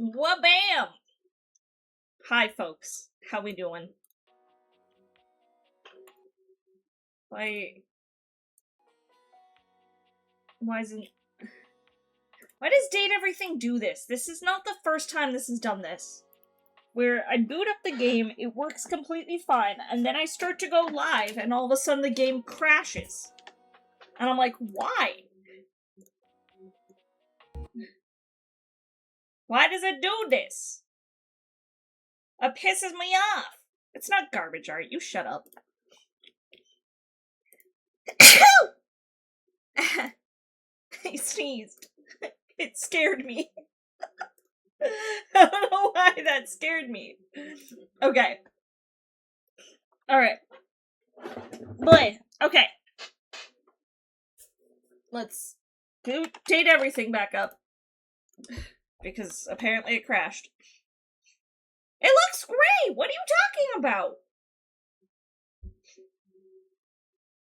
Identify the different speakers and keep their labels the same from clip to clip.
Speaker 1: Wha-bam! Hi, folks. How we doing? Why does Date Everything do this? This is not the first time this has done this. Where I boot up the game, it works completely fine, and then I start to go live, and all of a sudden the game crashes. And I'm like, why? Why does it do this? It pisses me off. It's not garbage art, you shut up. I sneezed. It scared me. I don't know why that scared me. Okay. Alright. Boy, okay. Let's date everything back up. Because apparently it crashed. It looks great! What are you talking about?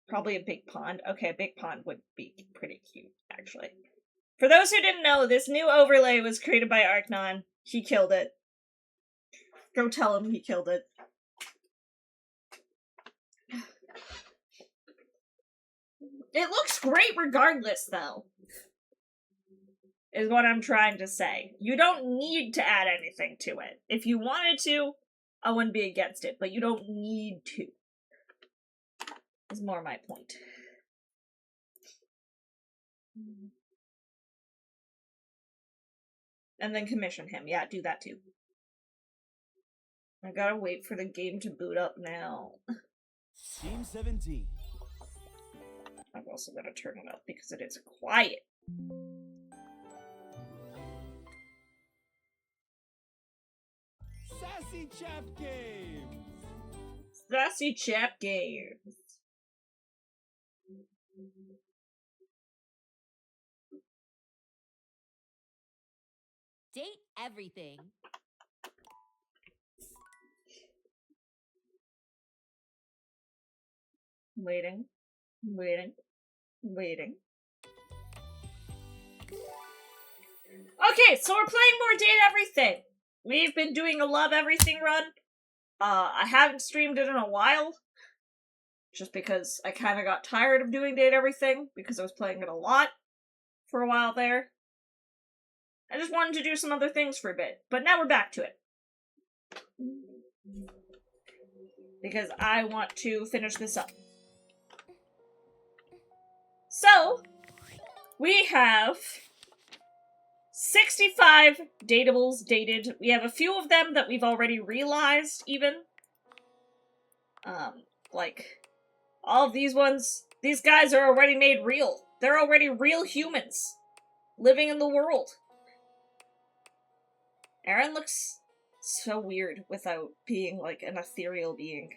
Speaker 1: Probably a big pond. Okay, a big pond would be pretty cute, actually. For those who didn't know, this new overlay was created by Arcnon. He killed it. Go tell him he killed it. It looks great regardless, though. Is what I'm trying to say. You don't need to add anything to it. If you wanted to, I wouldn't be against it, but you don't need to. Is more my point. And then commission him. Yeah, do that too. I gotta wait for the game to boot up now.
Speaker 2: Team 17.
Speaker 1: I'm also gonna turn it up because it is quiet.
Speaker 2: Sassy Chap Games.
Speaker 1: Sassy Chap Games.
Speaker 3: Date everything.
Speaker 1: Waiting. Waiting. Waiting. Okay, so we're playing more Date Everything. We've been doing a Love Everything run. I haven't streamed it in a while. Just because I kind of got tired of doing Date Everything, because I was playing it a lot for a while there. I just wanted to do some other things for a bit, but now we're back to it. Because I want to finish this up. So, we have 65 dateables dated. We have a few of them that we've already realized, even. Like, all of these ones, these guys are already made real. They're already real humans living in the world. Aaron looks so weird without being, like, an ethereal being.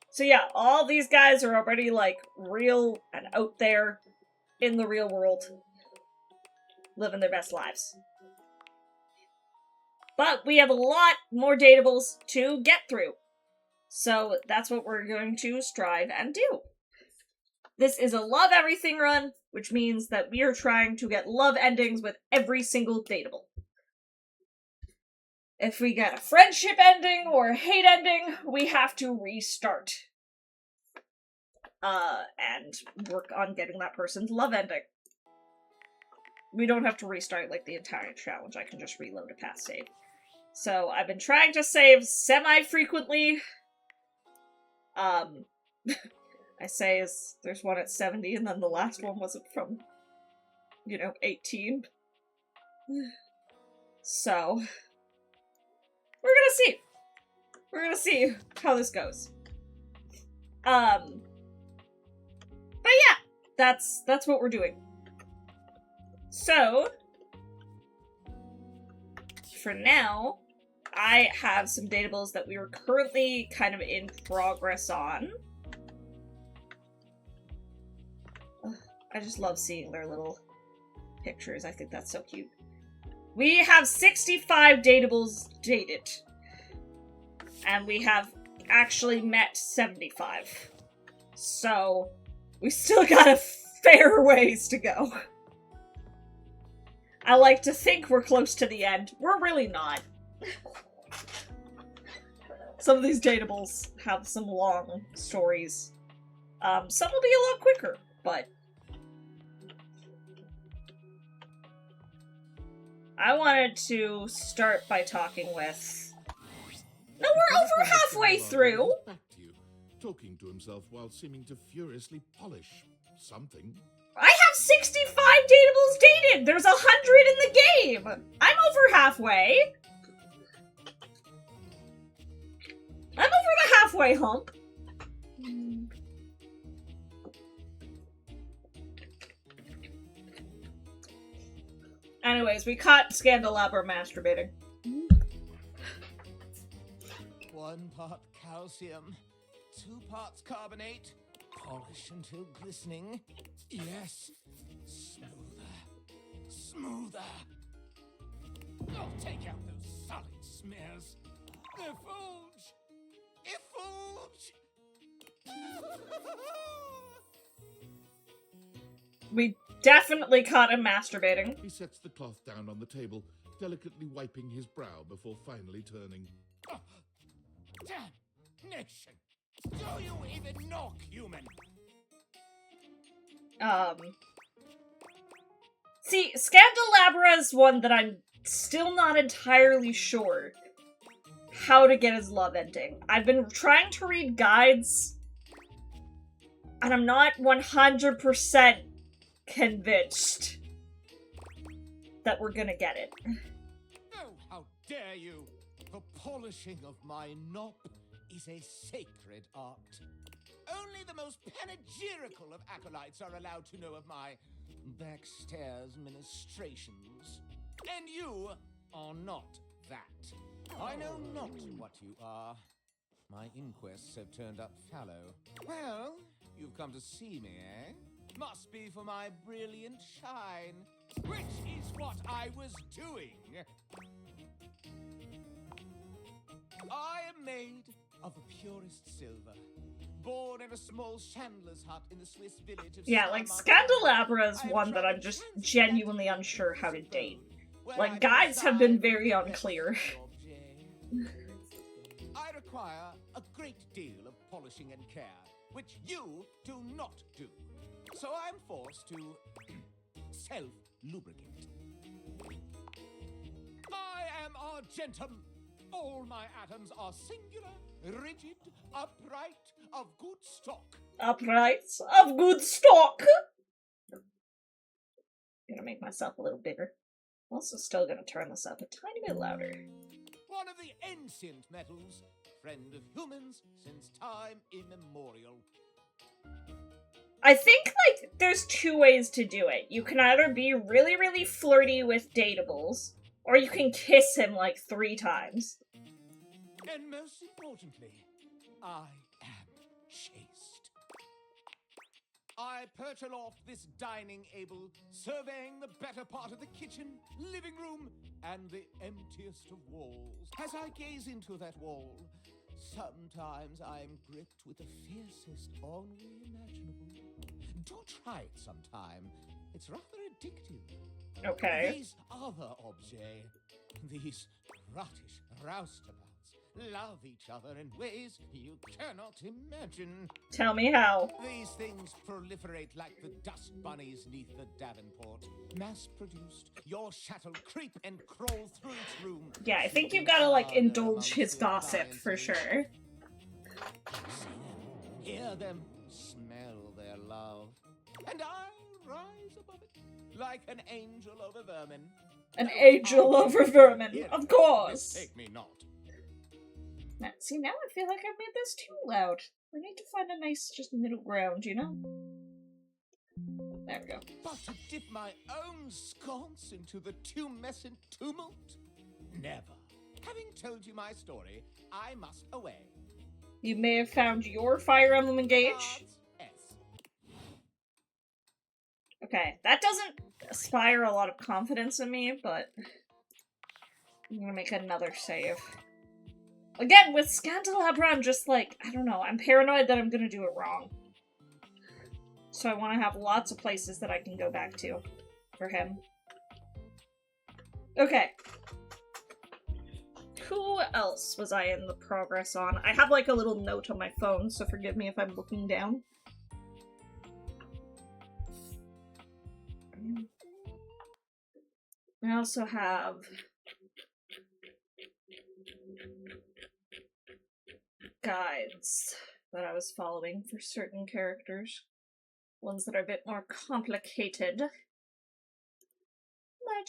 Speaker 1: So yeah, all these guys are already, like, real and out there in the real world, living their best lives. But we have a lot more dateables to get through. So that's what we're going to strive and do. This is a Love Everything run, which means that we are trying to get love endings with every single dateable. If we get a friendship ending or a hate ending, we have to restart. And work on getting that person's love ending. We don't have to restart, like, the entire challenge. I can just reload a past save. So, I've been trying to save semi-frequently. I say there's one at 70, and then the last one wasn't from, 18. So, we're gonna see. We're gonna see how this goes. But yeah, that's what we're doing. So, for now, I have some dateables that we are currently kind of in progress on. I just love seeing their little pictures. I think that's so cute. We have 65 dateables dated. And we have actually met 75. So, we still got a fair ways to go. I like to think we're close to the end. We're really not. Some of these dateables have some long stories. Some will be a lot quicker, but... I wanted to start by talking with... No, we're over halfway through!
Speaker 3: Back to you, talking to himself while seeming to furiously polish something.
Speaker 1: I have 65 dateables dated! There's 100 in the game! I'm over halfway! I'm over the halfway hump. Anyways, we caught Scandelabra masturbating.
Speaker 4: 1 part calcium, 2 parts carbonate, polish until glistening. Yes, smoother, smoother. Oh, take out those solid smears. Effulge! Effulge!
Speaker 1: We definitely caught him masturbating.
Speaker 3: He sets the cloth down on the table, delicately wiping his brow before finally turning.
Speaker 4: Oh, damnation! Do you even knock, human?
Speaker 1: See, Scandelabra is one that I'm still not entirely sure how to get his love ending. I've been trying to read guides, and I'm not 100% convinced that we're gonna get it.
Speaker 4: Oh, how dare you! The polishing of my knob is a sacred art. Only the most panegyrical of acolytes are allowed to know of my backstairs ministrations. And you are not that. I know not what you are. My inquests have turned up fallow. Well, you've come to see me, eh? Must be for my brilliant shine, which is what I was doing. I am made of the purest silver, born in a small chandler's hut in the Swiss village of
Speaker 1: Yeah, like, Scandelabra is one that I'm just genuinely unsure how to date. Like, guides have been very unclear.
Speaker 4: I require a great deal of polishing and care, which you do not do. So I'm forced to self-lubricate. I am argentum. All my atoms are singular, rigid, upright, of good stock.
Speaker 1: Upright, of good stock! Gonna make myself a little bigger. Also still gonna turn this up a tiny bit louder.
Speaker 4: One of the ancient metals, friend of humans since time immemorial.
Speaker 1: I think, like, there's 2 ways to do it. You can either be really, really flirty with dateables, or you can kiss him, like, 3 times.
Speaker 4: And most importantly, I am chaste. I perch aloft this dining able, surveying the better part of the kitchen, living room, and the emptiest of walls. As I gaze into that wall, sometimes I'm gripped with the fiercest ennui imaginable. Do try it sometime. It's rather addictive.
Speaker 1: Okay.
Speaker 4: These other objets, these rottish roustabouts, love each other in ways you cannot imagine.
Speaker 1: Tell me how.
Speaker 4: These things proliferate like the dust bunnies neath the Davenport. Mass-produced, your chattel creep and crawl through its room.
Speaker 1: Yeah, I think you've gotta, like, indulge his gossip, for sure.
Speaker 4: See them, hear them, smell their love. And I rise above it, like an angel over vermin.
Speaker 1: An angel over vermin, of course!
Speaker 4: Mistake me not.
Speaker 1: Now, see, now I feel like I've made this too loud. We need to find a nice, just middle ground, you know? There we go.
Speaker 4: But to dip my own sconce into the tumescent tumult? Never. Having told you my story, I must away.
Speaker 1: You may have found your Fire Emblem Engage.
Speaker 4: Cards, S.
Speaker 1: Okay, that doesn't inspire a lot of confidence in me, but I'm gonna make another save. Again, with Scandelabra, I'm just like, I don't know, I'm paranoid that I'm gonna do it wrong. So I want to have lots of places that I can go back to for him. Okay. Who else was I in the progress on? I have like a little note on my phone, so forgive me if I'm looking down. I also have guides that I was following for certain characters. Ones that are a bit more complicated. Why'd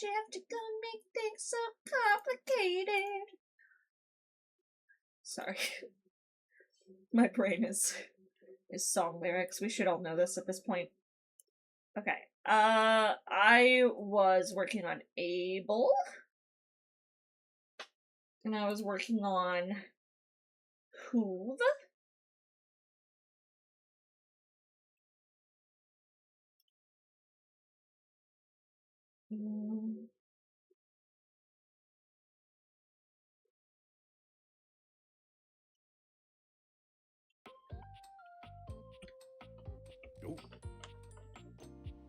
Speaker 1: you have to go make things so complicated? Sorry. My brain is song lyrics. We should all know this at this point. Okay. I was working on Abel. And I was working on Hoove.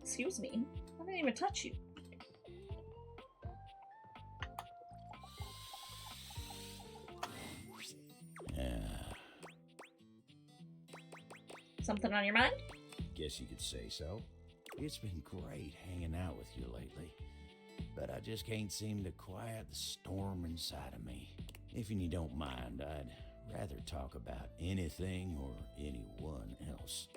Speaker 1: Excuse me. I didn't even touch you. Something on your mind?
Speaker 5: Guess you could say so. It's been great hanging out with you lately, but I just can't seem to quiet the storm inside of me. If you don't mind, I'd rather talk about anything or anyone else.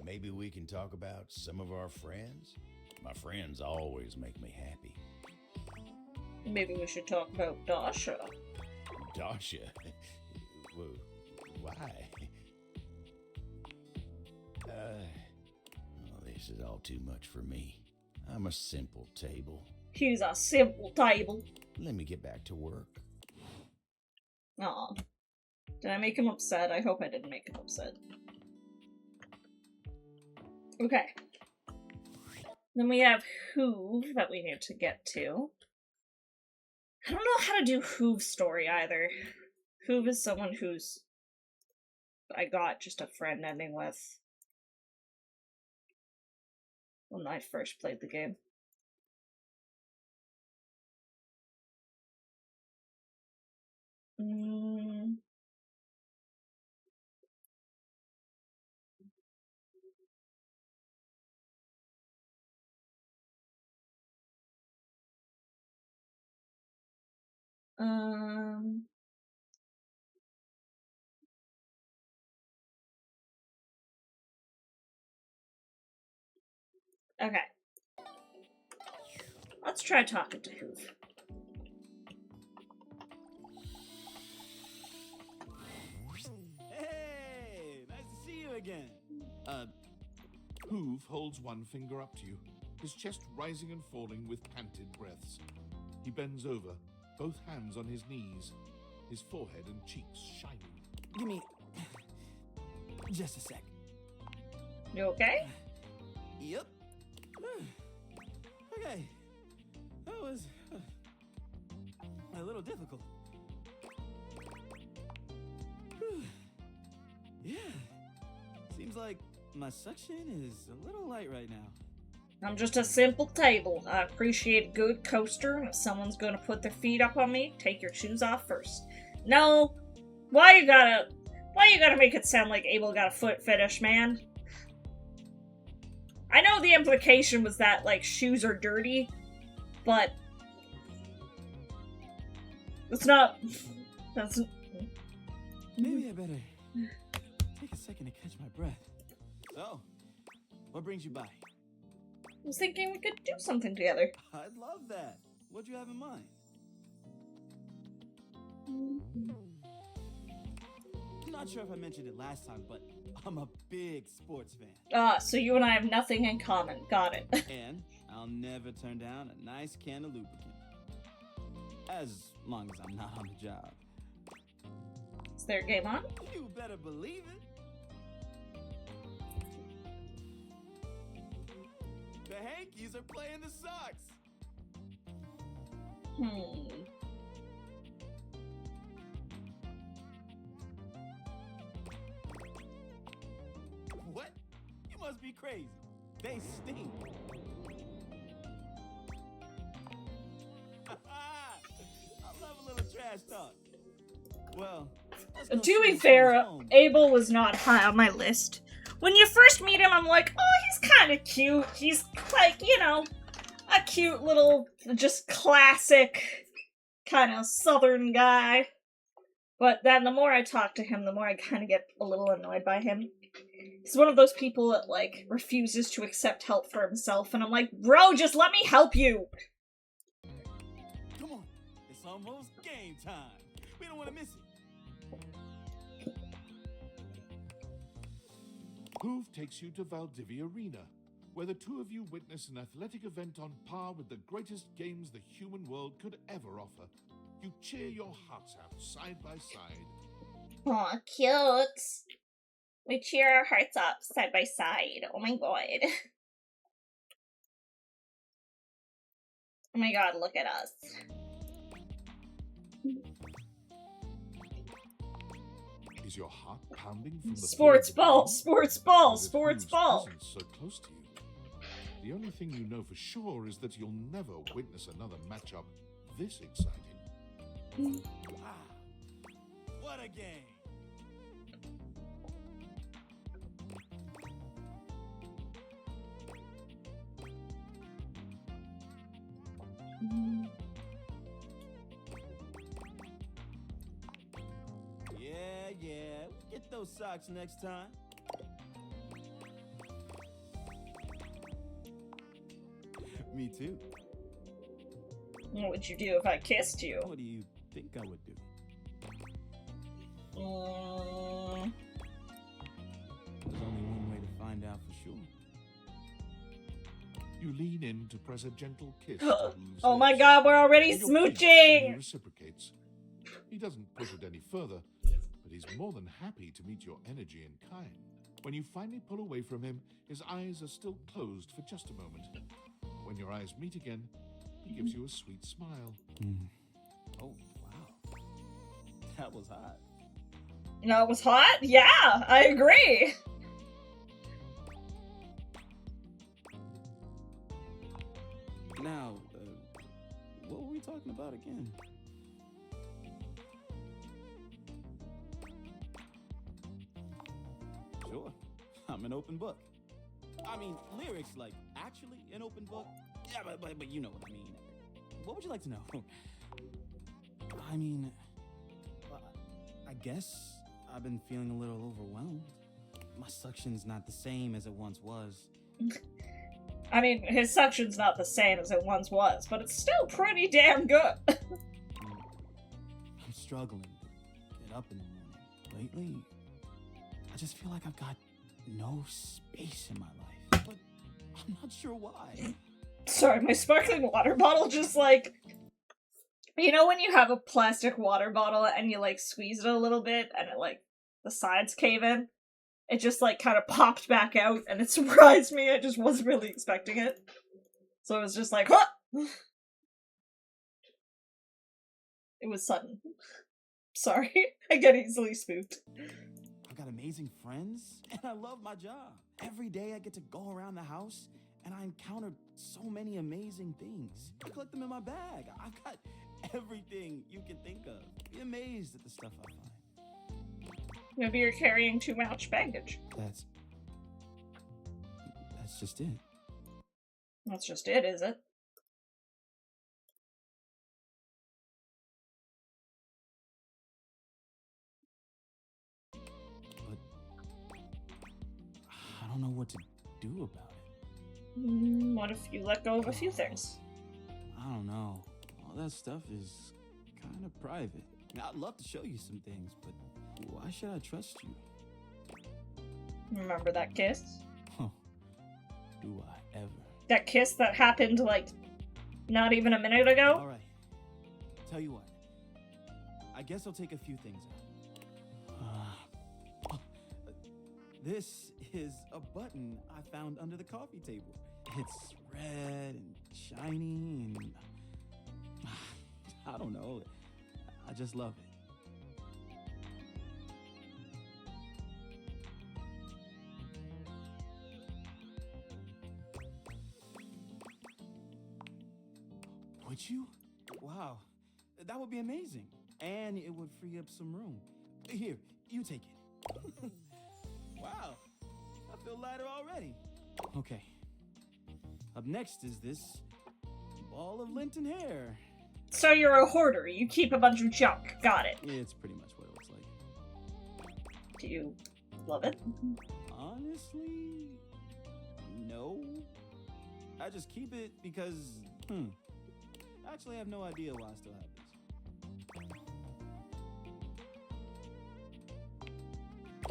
Speaker 5: Maybe we can talk about some of our friends? My friends always make me happy.
Speaker 1: Maybe we should talk about Dasha.
Speaker 5: Dasha? Whoa, why? This is all too much for me. I'm a simple table.
Speaker 1: He's a simple table.
Speaker 5: Let me get back to work.
Speaker 1: Aw. Did I make him upset? I hope I didn't make him upset. Okay. Then we have Hoove that we need to get to. I don't know how to do Hoove's story either. Hoove is someone who's I got just a friend ending with when I first played the game. Okay. Let's try talking to Hoove.
Speaker 2: Hey, nice to see you again.
Speaker 3: Hoove holds one finger up to you, his chest rising and falling with panted breaths. He bends over, both hands on his knees, his forehead and cheeks shining.
Speaker 2: Give me just a sec.
Speaker 1: You okay?
Speaker 2: Yep. Okay. That was a little difficult. Yeah. Seems like my suction is a little light right now.
Speaker 1: I'm just a simple table. I appreciate a good coaster, and if someone's gonna put their feet up on me, take your shoes off first. No! Why you gotta make it sound like Abel got a foot fetish, man? I know the implication was that, like, shoes are dirty, but it's not... That's...
Speaker 2: Maybe I better take a second to catch my breath. So, what brings you by?
Speaker 1: I was thinking we could do something together.
Speaker 2: I'd love that. What'd you have in mind? Not sure if I mentioned it last time, but I'm a big sports fan.
Speaker 1: So you and I have nothing in common. Got it.
Speaker 2: And I'll never turn down a nice can of lubricant. As long as I'm not on the job.
Speaker 1: Is there a game on?
Speaker 2: You better believe it. The Hankies are playing the Sox. What? You must be crazy. They stink. trash talk. Well, let's
Speaker 1: To
Speaker 2: go see
Speaker 1: be
Speaker 2: who's
Speaker 1: fair,
Speaker 2: home.
Speaker 1: Abel was not high on my list. When you first meet him, I'm like, oh, he's kind of cute. He's like, you know, a cute little, just classic kind of southern guy. But then the more I talk to him, the more I kind of get a little annoyed by him. He's one of those people that, like, refuses to accept help for himself, and I'm like, bro, just let me help you!
Speaker 2: Come on, it's almost game time. We don't want to miss it.
Speaker 3: Hoove takes you to Valdivia Arena, where the two of you witness an athletic event on par with the greatest games the human world could ever offer. You cheer your hearts out side by side.
Speaker 1: Aw, cute. We cheer our hearts up side by side. Oh my god. Oh my god, look at us.
Speaker 3: Is your heart pounding from the
Speaker 1: Sports
Speaker 3: thrill of the
Speaker 1: ball,
Speaker 3: game?
Speaker 1: sports ball,
Speaker 3: Or is it
Speaker 1: sports
Speaker 3: Hoove's
Speaker 1: ball.
Speaker 3: presence so close to you? The only thing you know for sure is that you'll never witness another matchup this exciting.
Speaker 2: Wow. What a game. Yeah. We'll get those socks next time. Me too.
Speaker 1: What would you do if I kissed you?
Speaker 2: What do you think I would do? There's only one way to find out for sure.
Speaker 3: You lean in to press a gentle kiss to Hoove's
Speaker 1: Oh my
Speaker 3: lips.
Speaker 1: god, we're already
Speaker 3: And you're pleased when he
Speaker 1: smooching!
Speaker 3: reciprocates. He doesn't push it any further, but he's more than happy to meet your energy in kind. When you finally pull away from him, his eyes are still closed for just a moment. When your eyes meet again, he gives you a sweet smile.
Speaker 2: Oh, wow. That was hot.
Speaker 1: No, it was hot? Yeah, I agree.
Speaker 2: Now, what were we talking about again? Sure, I'm an open book. I mean, lyrics, like, actually an open book? Yeah, but you know what I mean. What would you like to know? I mean, I guess I've been feeling a little overwhelmed. My suction's not the same as it once was.
Speaker 1: I mean, his suction's not the same as it once was, but it's still pretty damn good.
Speaker 2: I'm struggling to get up in the morning. Lately, I just feel like I've got no space in my life. But I'm not sure why.
Speaker 1: Sorry, my sparkling water bottle just like... You know when you have a plastic water bottle and you like squeeze it a little bit and it like, the sides cave in? It just like kind of popped back out and it surprised me. I just wasn't really expecting it. So it was just like, huh! It was sudden. Sorry, I get easily spooked.
Speaker 2: I've got amazing friends and I love my job. Every day I get to go around the house and I encounter so many amazing things. I collect them in my bag. I've got everything you can think of. Be amazed at the stuff I find.
Speaker 1: Maybe you're carrying too much baggage.
Speaker 2: That's just it.
Speaker 1: That's just it, is it?
Speaker 2: But I don't know what to do about it.
Speaker 1: What if you let go of a few things?
Speaker 2: I don't know. All that stuff is kind of private. I'd love to show you some things, but why should I trust you?
Speaker 1: Remember that kiss?
Speaker 2: Oh, do I ever?
Speaker 1: That kiss that happened, like, not even a minute ago?
Speaker 2: Alright. Tell you what. I guess I'll take a few things out. This is a button I found under the coffee table. It's red and shiny and... I don't know. I just love it. Would you? Wow, That would be amazing. And it would free up some room. Here, you take it. Wow, I feel lighter already. Okay. Up next is this ball of lint and hair.
Speaker 1: So you're a hoarder. You keep a bunch of junk. Got it.
Speaker 2: It's pretty much what it looks like.
Speaker 1: Do you love it?
Speaker 2: Honestly, no. I just keep it because, actually I have no idea why I still have this.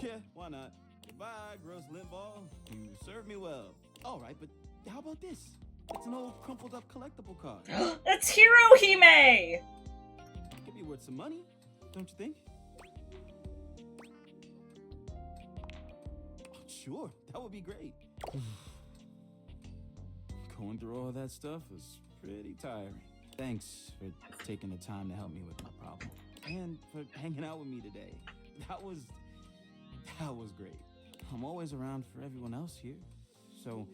Speaker 2: Yeah, why not? Goodbye, gross lint ball. You served me well. All right, but how about this? It's an old crumpled up collectible card.
Speaker 1: It's Hirohime!
Speaker 2: Could be worth some money, don't you think? Oh, sure, that would be great. Going through all that stuff was pretty tiring. Thanks for taking the time to help me with my problem. And for hanging out with me today. That was great. I'm always around for everyone else here. So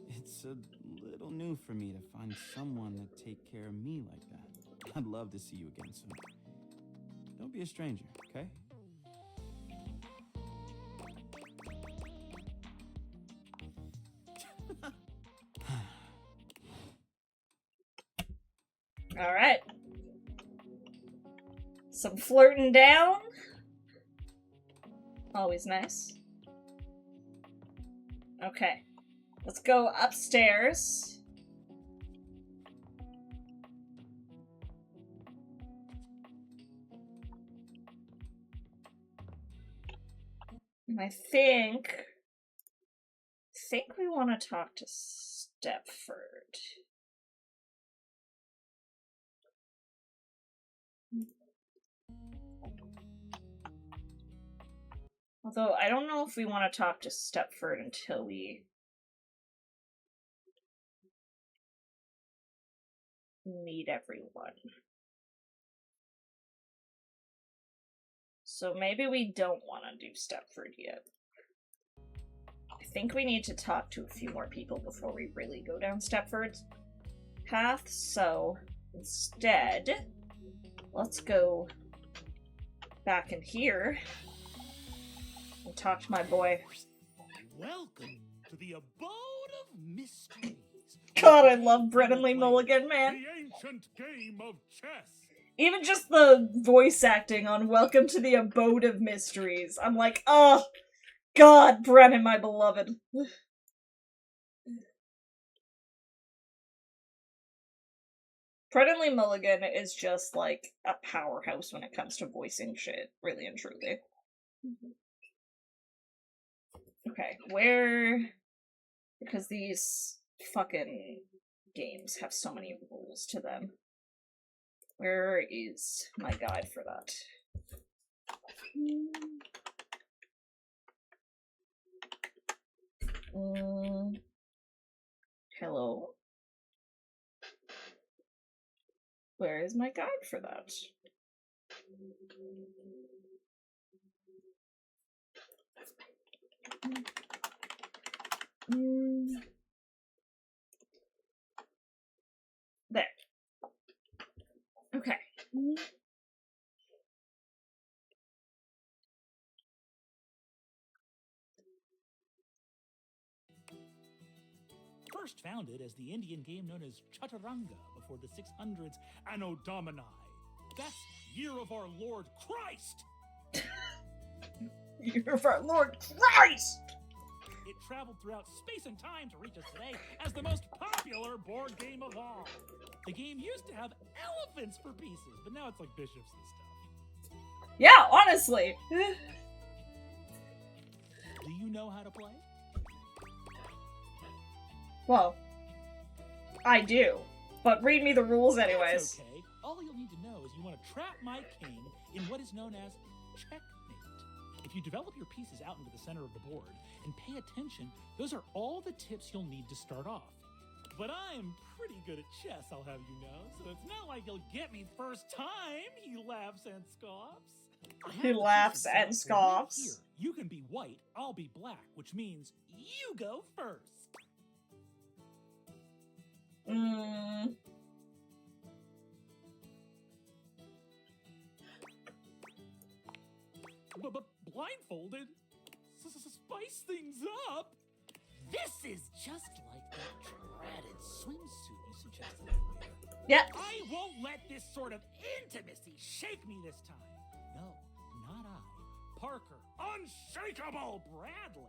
Speaker 2: it's a little new for me to find someone to take care of me like that. I'd love to see you again soon. Don't be a stranger, okay?
Speaker 1: Alright. Some flirting down. Always nice. Okay. Let's go upstairs. And I think we want to talk to Stepford. Although, I don't know if we want to talk to Stepford until we meet everyone. So maybe we don't want to do Stepford yet. I think we need to talk to a few more people before we really go down Stepford's path, so instead, let's go back in here and talk to my boy.
Speaker 6: Welcome to the abode of mysteries.
Speaker 1: God, I love Brennan Lee Mulligan, man.
Speaker 6: The ancient game of chess.
Speaker 1: Even just the voice acting on Welcome to the Abode of Mysteries. I'm like, oh, God, Brennan, my beloved. Brennan Lee Mulligan is just, like, a powerhouse when it comes to voicing shit, really and truly. Okay, where... Because these fucking games have so many rules to them. Where is my guide for that? Hello? Where is my guide for that? There. Okay.
Speaker 6: First founded as the Indian game known as Chaturanga before the 600s Anno Domini. That's Year of Our Lord Christ!
Speaker 1: Year of Our Lord Christ!
Speaker 6: It traveled throughout space and time to reach us today as the most popular board game of all. The game used to have elephants for pieces, but now it's like bishops and stuff.
Speaker 1: Yeah, honestly.
Speaker 6: Do you know how to play?
Speaker 1: Well, I do. But read me the rules anyways.
Speaker 6: That's okay. All you'll need to know is you want to trap my king in what is known as checkmate. If you develop your pieces out into the center of the board and pay attention, those are all the tips you'll need to start off. But I'm pretty good at chess, I'll have you know, so it's not like you'll get me first time, he laughs and scoffs.
Speaker 1: He laughs and scoffs.
Speaker 6: Here, you can be white, I'll be black, which means you go first. but blindfolded? Spice things up? This is just like that dreaded swimsuit you suggested I wear.
Speaker 1: Yeah.
Speaker 6: I won't let this sort of intimacy shake me this time. No, not I. Parker, unshakable Bradley.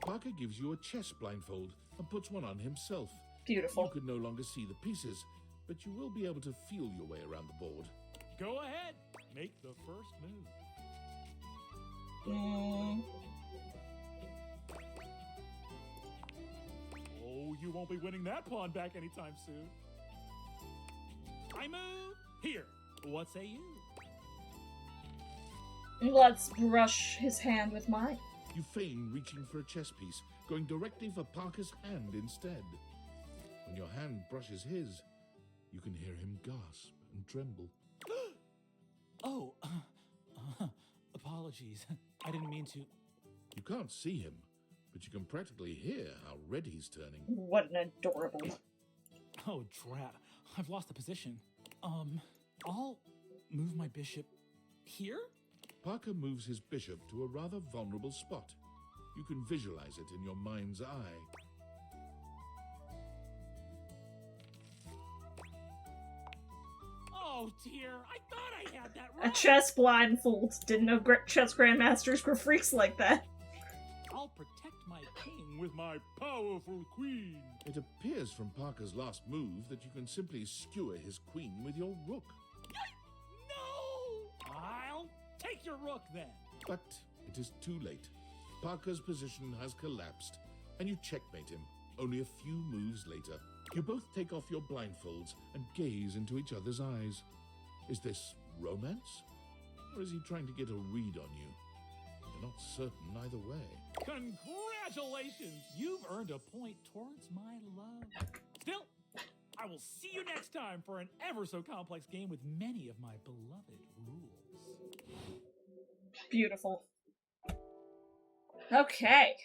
Speaker 3: Parker gives you a chest blindfold and puts one on himself.
Speaker 1: Beautiful.
Speaker 3: You could no longer see the pieces, but you will be able to feel your way around the board.
Speaker 6: Go ahead, make the first move. Oh, you won't be winning that pawn back anytime soon. I move here. What say you?
Speaker 1: Let's brush his hand with mine.
Speaker 3: You feign reaching for a chess piece, going directly for Parker's hand instead. When your hand brushes his, you can hear him gasp and tremble.
Speaker 6: Oh, apologies. I didn't mean to.
Speaker 3: You can't see him, but you can practically hear how red he's turning.
Speaker 1: What an adorable.
Speaker 6: Oh, drat. I've lost the position. I'll move my bishop here?
Speaker 3: Parker moves his bishop to a rather vulnerable spot. You can visualize it in your mind's eye.
Speaker 6: Oh dear, I thought I had that
Speaker 1: A
Speaker 6: right.
Speaker 1: chess blindfold. Didn't know chess grandmasters were freaks like that.
Speaker 6: I'll protect my king with my powerful queen.
Speaker 3: It appears from Parker's last move that you can simply skewer his queen with your rook.
Speaker 6: No! I'll take your rook then.
Speaker 3: But it is too late. Parker's position has collapsed, and you checkmate him, only a few moves later. You both take off your blindfolds and gaze into each other's eyes. Is this romance? Or is he trying to get a read on you? You're not certain either way.
Speaker 6: Congratulations! You've earned a point towards my love. Still, I will see you next time for an ever so complex game with many of my beloved rules.
Speaker 1: Beautiful. Okay.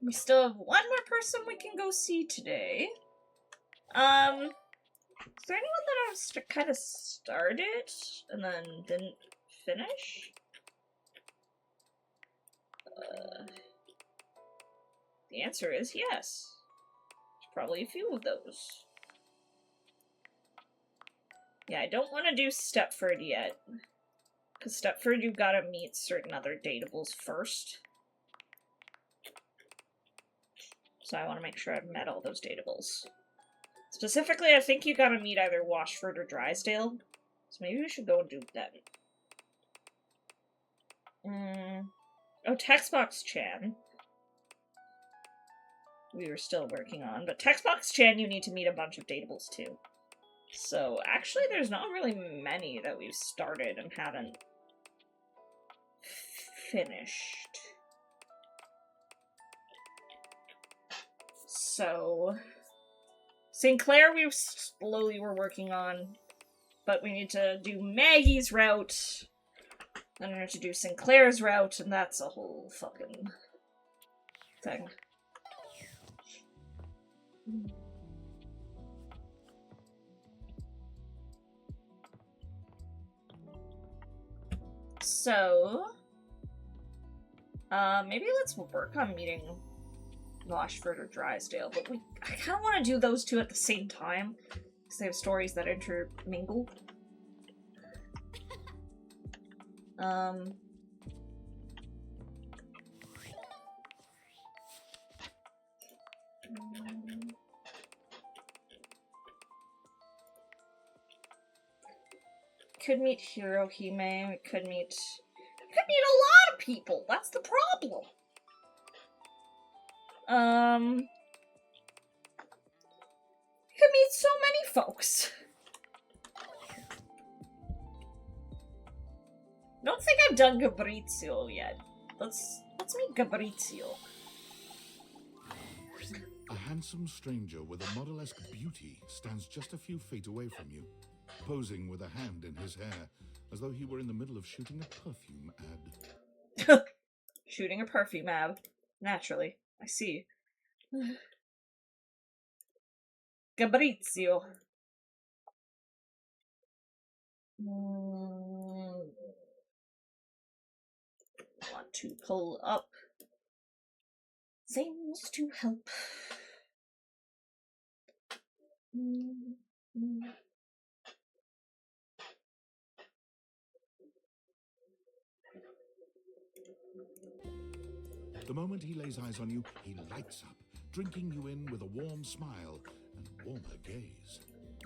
Speaker 1: We still have one more person we can go see today. Is there anyone that I've kind of started and then didn't finish? The answer is yes. There's probably a few of those. Yeah, I don't want to do Stepford yet. Because Stepford, you've got to meet certain other datables first. So I want to make sure I've met all those datables. Specifically, I think you gotta meet either Washford or Drysdale. So maybe we should go and do that. Oh, Textbox Chan. We were still working on, but Textbox Chan you need to meet a bunch of datables too. So actually there's not really many that we've started and haven't finished. So St. Clair we slowly were working on, but we need to do Maggie's route. Then we have to do St. Clair's route, and that's a whole fucking thing. So, maybe let's work on meeting Washford or Drysdale, but I kind of want to do those two at the same time, because they have stories that intermingle. Could meet Hirohime, we could meet a lot of people, that's the problem. We could meet so many folks. Don't think I've done Gabrizio yet. Let's meet Gabrizio.
Speaker 3: A handsome stranger with a model-esque beauty stands just a few feet away from you, posing with a hand in his hair, as though he were in the middle of shooting a perfume ad.
Speaker 1: Shooting a perfume ad. Naturally. I see. Gabrizio. to pull up things to help.
Speaker 3: The moment he lays eyes on you, he lights up, drinking you in with a warm smile and warmer gaze.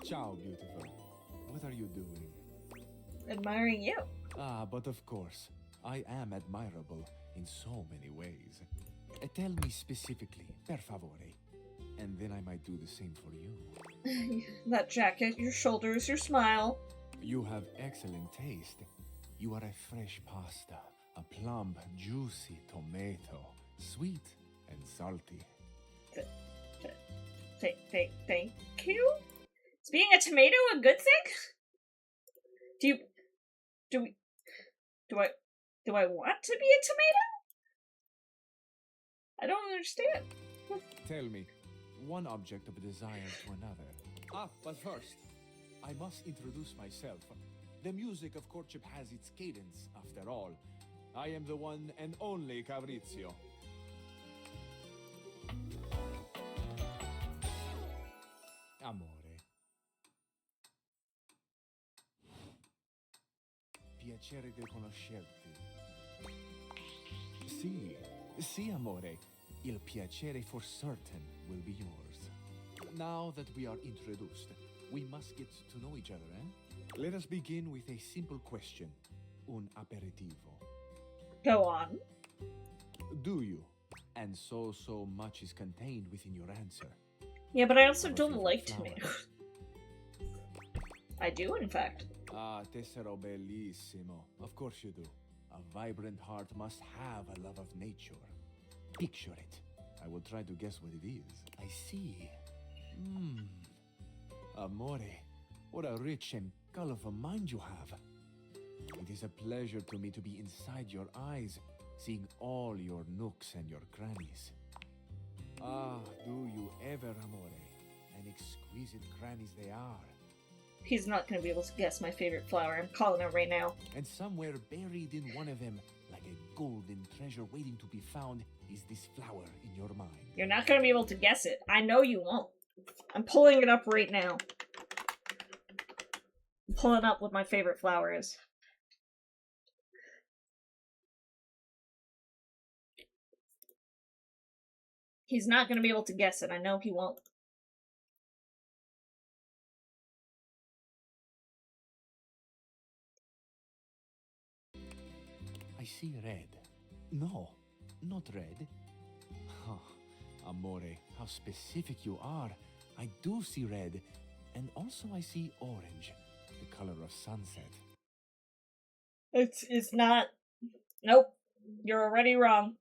Speaker 7: Ciao, beautiful. What are you doing?
Speaker 1: Admiring you.
Speaker 7: Ah, but of course, I am admirable in so many ways. Tell me specifically, per favore, and then I might do the same for you.
Speaker 1: That jacket, your shoulders, your smile.
Speaker 7: You have excellent taste. You are a fresh pasta, a plump, juicy tomato, sweet and salty.
Speaker 1: Thank you? Is being a tomato a good thing? Do I want to be a tomato? I don't understand.
Speaker 7: Tell me, one object of desire to another. Ah, but first, I must introduce myself. The music of courtship has its cadence, after all. I am the one and only Fabrizio. Amore. Piacere di conoscerti. Sì, amore. Il piacere for certain will be yours. Now that we are introduced, we must get to know each other, eh? Let us begin with a simple question. Un aperitivo.
Speaker 1: Go on.
Speaker 7: Do you? And so much is contained within your answer.
Speaker 1: Yeah, but I also
Speaker 7: Of a
Speaker 1: don't
Speaker 7: favorite
Speaker 1: like
Speaker 7: flower.
Speaker 1: tomatoes. I do, in fact.
Speaker 7: Ah, tessero bellissimo. Of course you do. A vibrant heart must have a love of nature. Picture it. I will try to guess what it is. I see. Amore, what a rich and colorful mind you have. It is a pleasure to me to be inside your eyes, seeing all your nooks and your crannies. Ah, do you ever, amore? And exquisite crannies they are.
Speaker 1: He's not gonna be able to guess my favorite flower. I'm calling it right now.
Speaker 7: And somewhere buried in one of them, like a golden treasure waiting to be found, is this flower in your mind.
Speaker 1: You're not gonna be able to guess it. I know you won't. I'm pulling it up right now. I'm pulling up what my favorite flower is. He's not gonna be able to guess it. I know he won't.
Speaker 7: I see red. No, not red. Huh. Amore, how specific you are. I do see red, and also I see orange, the color of sunset.
Speaker 1: It's not. Nope. You're already wrong.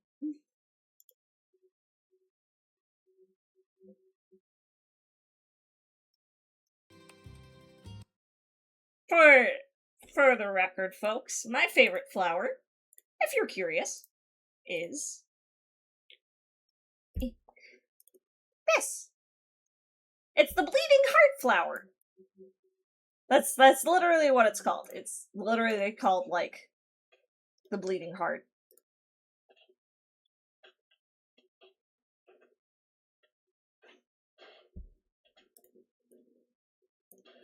Speaker 1: For the record, folks, my favorite flower, if you're curious, is this. It's the bleeding heart flower. That's literally what it's called. It's literally called, like, the bleeding heart.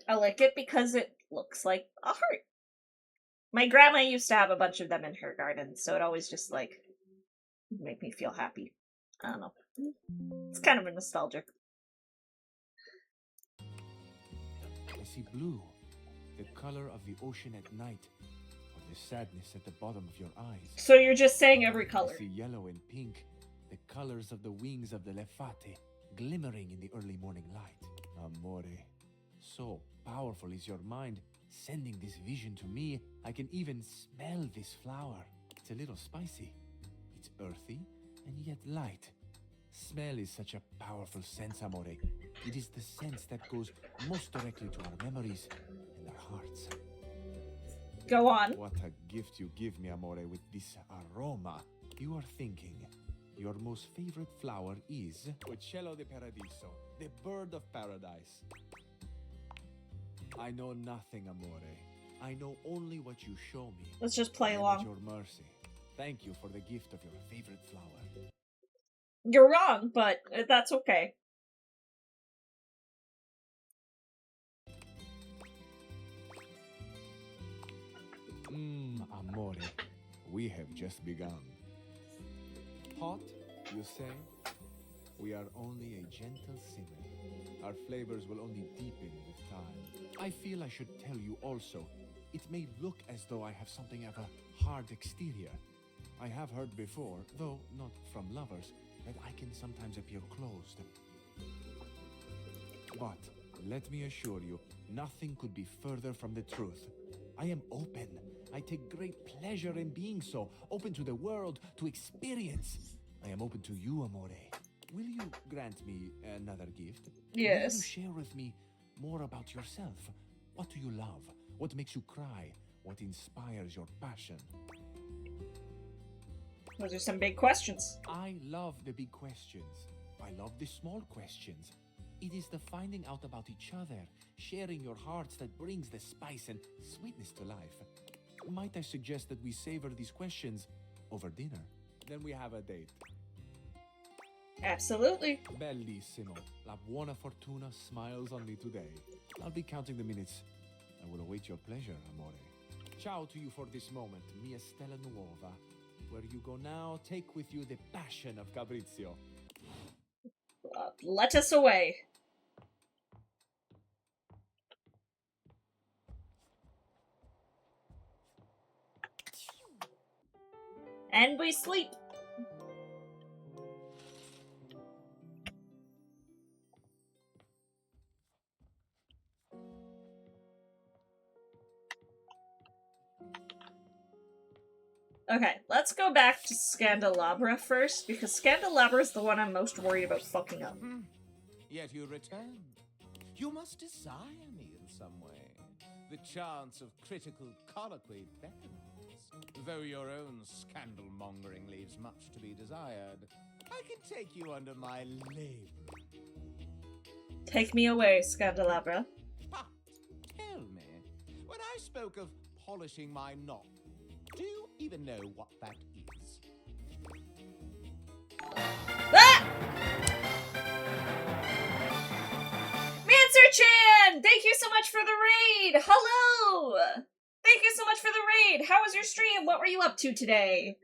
Speaker 1: I like it because it looks like a heart. My grandma used to have a bunch of them in her garden, so it always just, like, made me feel happy. I don't know. It's kind of a nostalgic.
Speaker 7: I see blue, the color of the ocean at night, or the sadness at the bottom of your eyes.
Speaker 1: So you're just saying every color.
Speaker 7: I see yellow and pink, the colors of the wings of the lefate, glimmering in the early morning light. Amore, so powerful is your mind, sending this vision to me. I can even smell this flower. It's a little spicy. It's earthy and yet light. Smell is such a powerful sense, amore. It is the sense that goes most directly to our memories and our hearts.
Speaker 1: Go on.
Speaker 7: What a gift you give me, amore, with this aroma. You are thinking your most favorite flower is Uccello di Paradiso, the bird of paradise. I know nothing, amore. I know only what you show me.
Speaker 1: Let's just play
Speaker 7: And
Speaker 1: along.
Speaker 7: at your mercy. Thank you for the gift of your favorite flower.
Speaker 1: You're wrong, but that's okay.
Speaker 7: Amore, we have just begun. Hot, you say? We are only a gentle simmer. Our flavors will only deepen with time. I feel I should tell you also, it may look as though I have something of a hard exterior. I have heard before, though not from lovers, that I can sometimes appear closed. But let me assure you, nothing could be further from the truth. I am open. I take great pleasure in being so, open to the world, to experience. I am open to you, Amore. Will you grant me another gift?
Speaker 1: Yes.
Speaker 7: Will you share with me more about yourself? What do you love? What makes you cry? What inspires your passion?
Speaker 1: Those are some big questions.
Speaker 7: I love the big questions. I love the small questions. It is the finding out about each other, sharing your hearts that brings the spice and sweetness to life. Might I suggest that we savor these questions over dinner? Then we have a date.
Speaker 1: Absolutely.
Speaker 7: Bellissimo. La buona fortuna smiles on me today. I'll be counting the minutes. I will await your pleasure, amore. Ciao to you for this moment, mia stella nuova. Where you go now, take with you the passion of Fabrizio.
Speaker 1: Let us away. And we sleep. Okay, let's go back to Scandelabra first, because Scandelabra is the one I'm most worried about fucking up.
Speaker 4: Yet you return. You must desire me in some way. The chance of critical colloquy beckons. Though your own scandal-mongering leaves much to be desired, I can take you under my label.
Speaker 1: Take me away, Scandelabra.
Speaker 4: But tell me, when I spoke of polishing my knob, do you even know what that is?
Speaker 1: Ah! Mancer-chan! Thank you so much for the raid! Hello! Thank you so much for the raid! How was your stream? What were you up to today?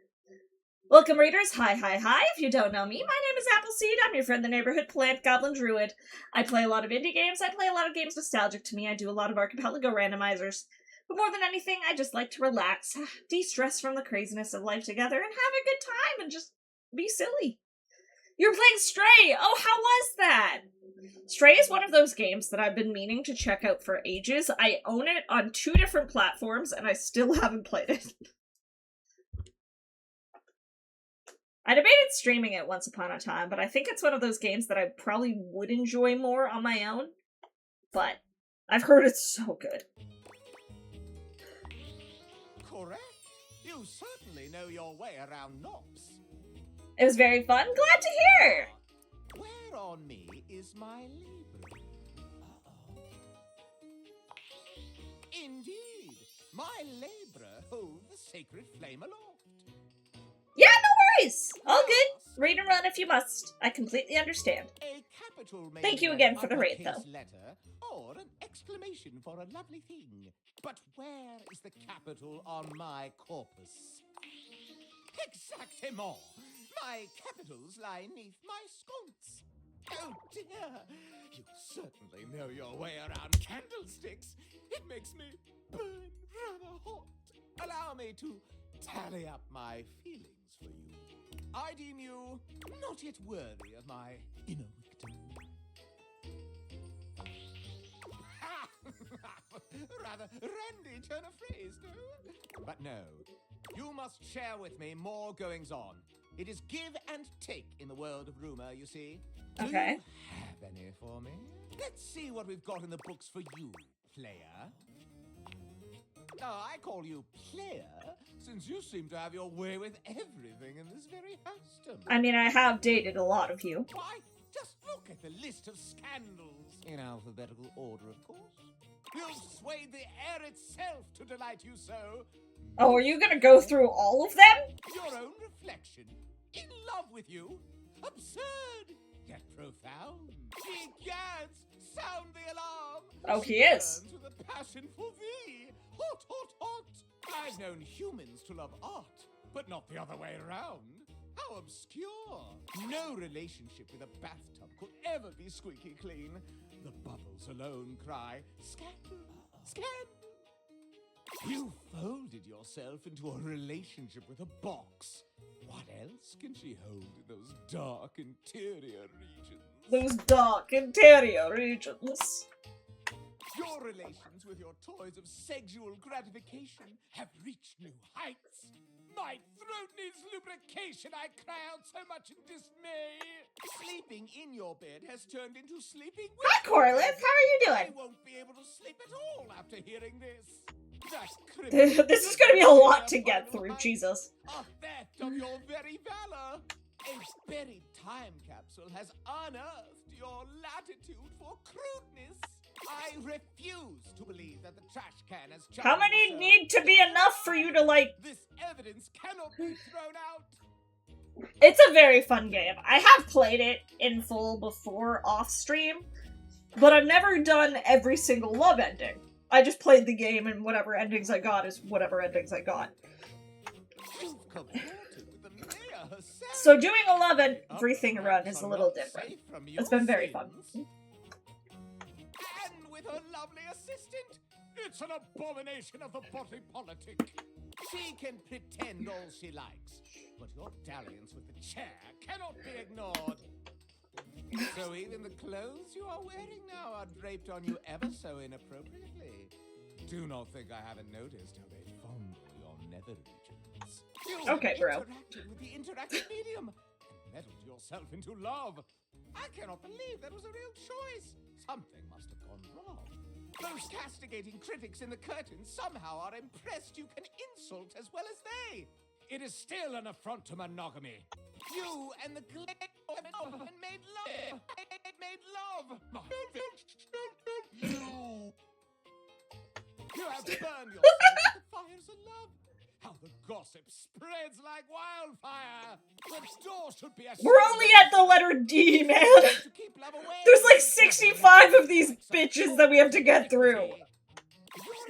Speaker 1: Welcome, raiders. Hi. If you don't know me, my name is Appleseed. I'm your friend, the neighborhood plant goblin druid. I play a lot of indie games. I play a lot of games nostalgic to me. I do a lot of archipelago randomizers. But more than anything, I just like to relax, de-stress from the craziness of life together, and have a good time and just be silly. You're playing Stray! Oh, how was that? Stray is one of those games that I've been meaning to check out for ages. I own it on 2 different platforms, and I still haven't played it. I debated streaming it once upon a time, but I think it's one of those games that I probably would enjoy more on my own. But I've heard it's so good.
Speaker 4: Correct. You certainly know your way around knobs.
Speaker 1: It was very fun. Glad to hear!
Speaker 4: Where on me is my libra? Indeed, my libra holds the sacred flame aloft.
Speaker 1: Yeah, no worries! All good. Read and run if you must. I completely understand.
Speaker 4: A capital may
Speaker 1: Thank you
Speaker 4: be
Speaker 1: again
Speaker 4: an
Speaker 1: for the raid,
Speaker 4: uppercase
Speaker 1: though.
Speaker 4: letter or an exclamation for a lovely thing. But where is the capital on my corpus? Exactement! My capitals lie neath my sconce. Oh dear! You certainly know your way around candlesticks. It makes me burn rather hot. Allow me to tally up my feelings for you. I deem you not yet worthy of my inner victim. Rather randy turn of phrase, no? But no, you must share with me more goings-on. It is give and take in the world of rumor, you see.
Speaker 1: Okay.
Speaker 4: Do you have any for me? Let's see what we've got in the books for you, player. Oh, I call you player, since you seem to have your way with everything in this very house.
Speaker 1: I mean, I have dated a lot of you.
Speaker 4: Why, just look at the list of scandals. In alphabetical order, of course. You've swayed the air itself to delight you so.
Speaker 1: Oh, are you gonna go through all of them?
Speaker 4: Your own reflection in love with you? Absurd, yet profound. Gads, sound the alarm.
Speaker 1: Oh,
Speaker 4: She
Speaker 1: he is.
Speaker 4: burns with a passion for thee. Hot, hot, hot. I've known humans to love art, but not the other way around. How obscure. No relationship with a bathtub could ever be squeaky clean. The bubbles alone cry, scandal, scandal. You folded yourself into a relationship with a box. What else can she hold in those dark interior regions?
Speaker 1: Those dark interior regions.
Speaker 4: Your relations with your toys of sexual gratification have reached new heights. My throat needs lubrication. I cry out so much in dismay. Sleeping in your bed has turned into sleeping with
Speaker 1: Hi,
Speaker 4: your
Speaker 1: Corliss.
Speaker 4: bed.
Speaker 1: How are you
Speaker 4: I
Speaker 1: doing?
Speaker 4: won't be able to sleep at all after hearing this. That
Speaker 1: This is gonna be a lot to get through, Jesus.
Speaker 4: A theft of your very valor. A buried time capsule has unearthed your latitude for crudeness. I refuse to believe that the trash can has
Speaker 1: How
Speaker 4: charmed
Speaker 1: many
Speaker 4: you so.
Speaker 1: need to be enough for you to, like...
Speaker 4: This evidence cannot be thrown out.
Speaker 1: It's a very fun game. I have played it in full before off stream, but I've never done every single love ending. I just played the game and whatever endings I got is whatever endings I got.
Speaker 4: You've cavorted with the mayor herself.
Speaker 1: So doing a love everything run is a little different. It's been very fun.
Speaker 4: And with her lovely assistant. It's an abomination of the body politic. She can pretend all she likes, but your dalliance with the chair cannot be ignored. So even the clothes you are wearing now are draped on you ever so inappropriately. Do not think I haven't noticed how they fondle your nether regions. You
Speaker 1: Okay, bro.
Speaker 4: interacted with the interactive medium and meddled yourself into love. I cannot believe that was a real choice. Something must have gone wrong. Those castigating critics in the curtains somehow are impressed you can insult as well as they. It is still an affront to monogamy. You and the and made love. Made love. You have burned yourself with the fires of love. How the gossip spreads like wildfire. The door should be
Speaker 1: We're only at the letter D, man.
Speaker 4: to keep love away.
Speaker 1: There's like 65 of these bitches that we have to get through.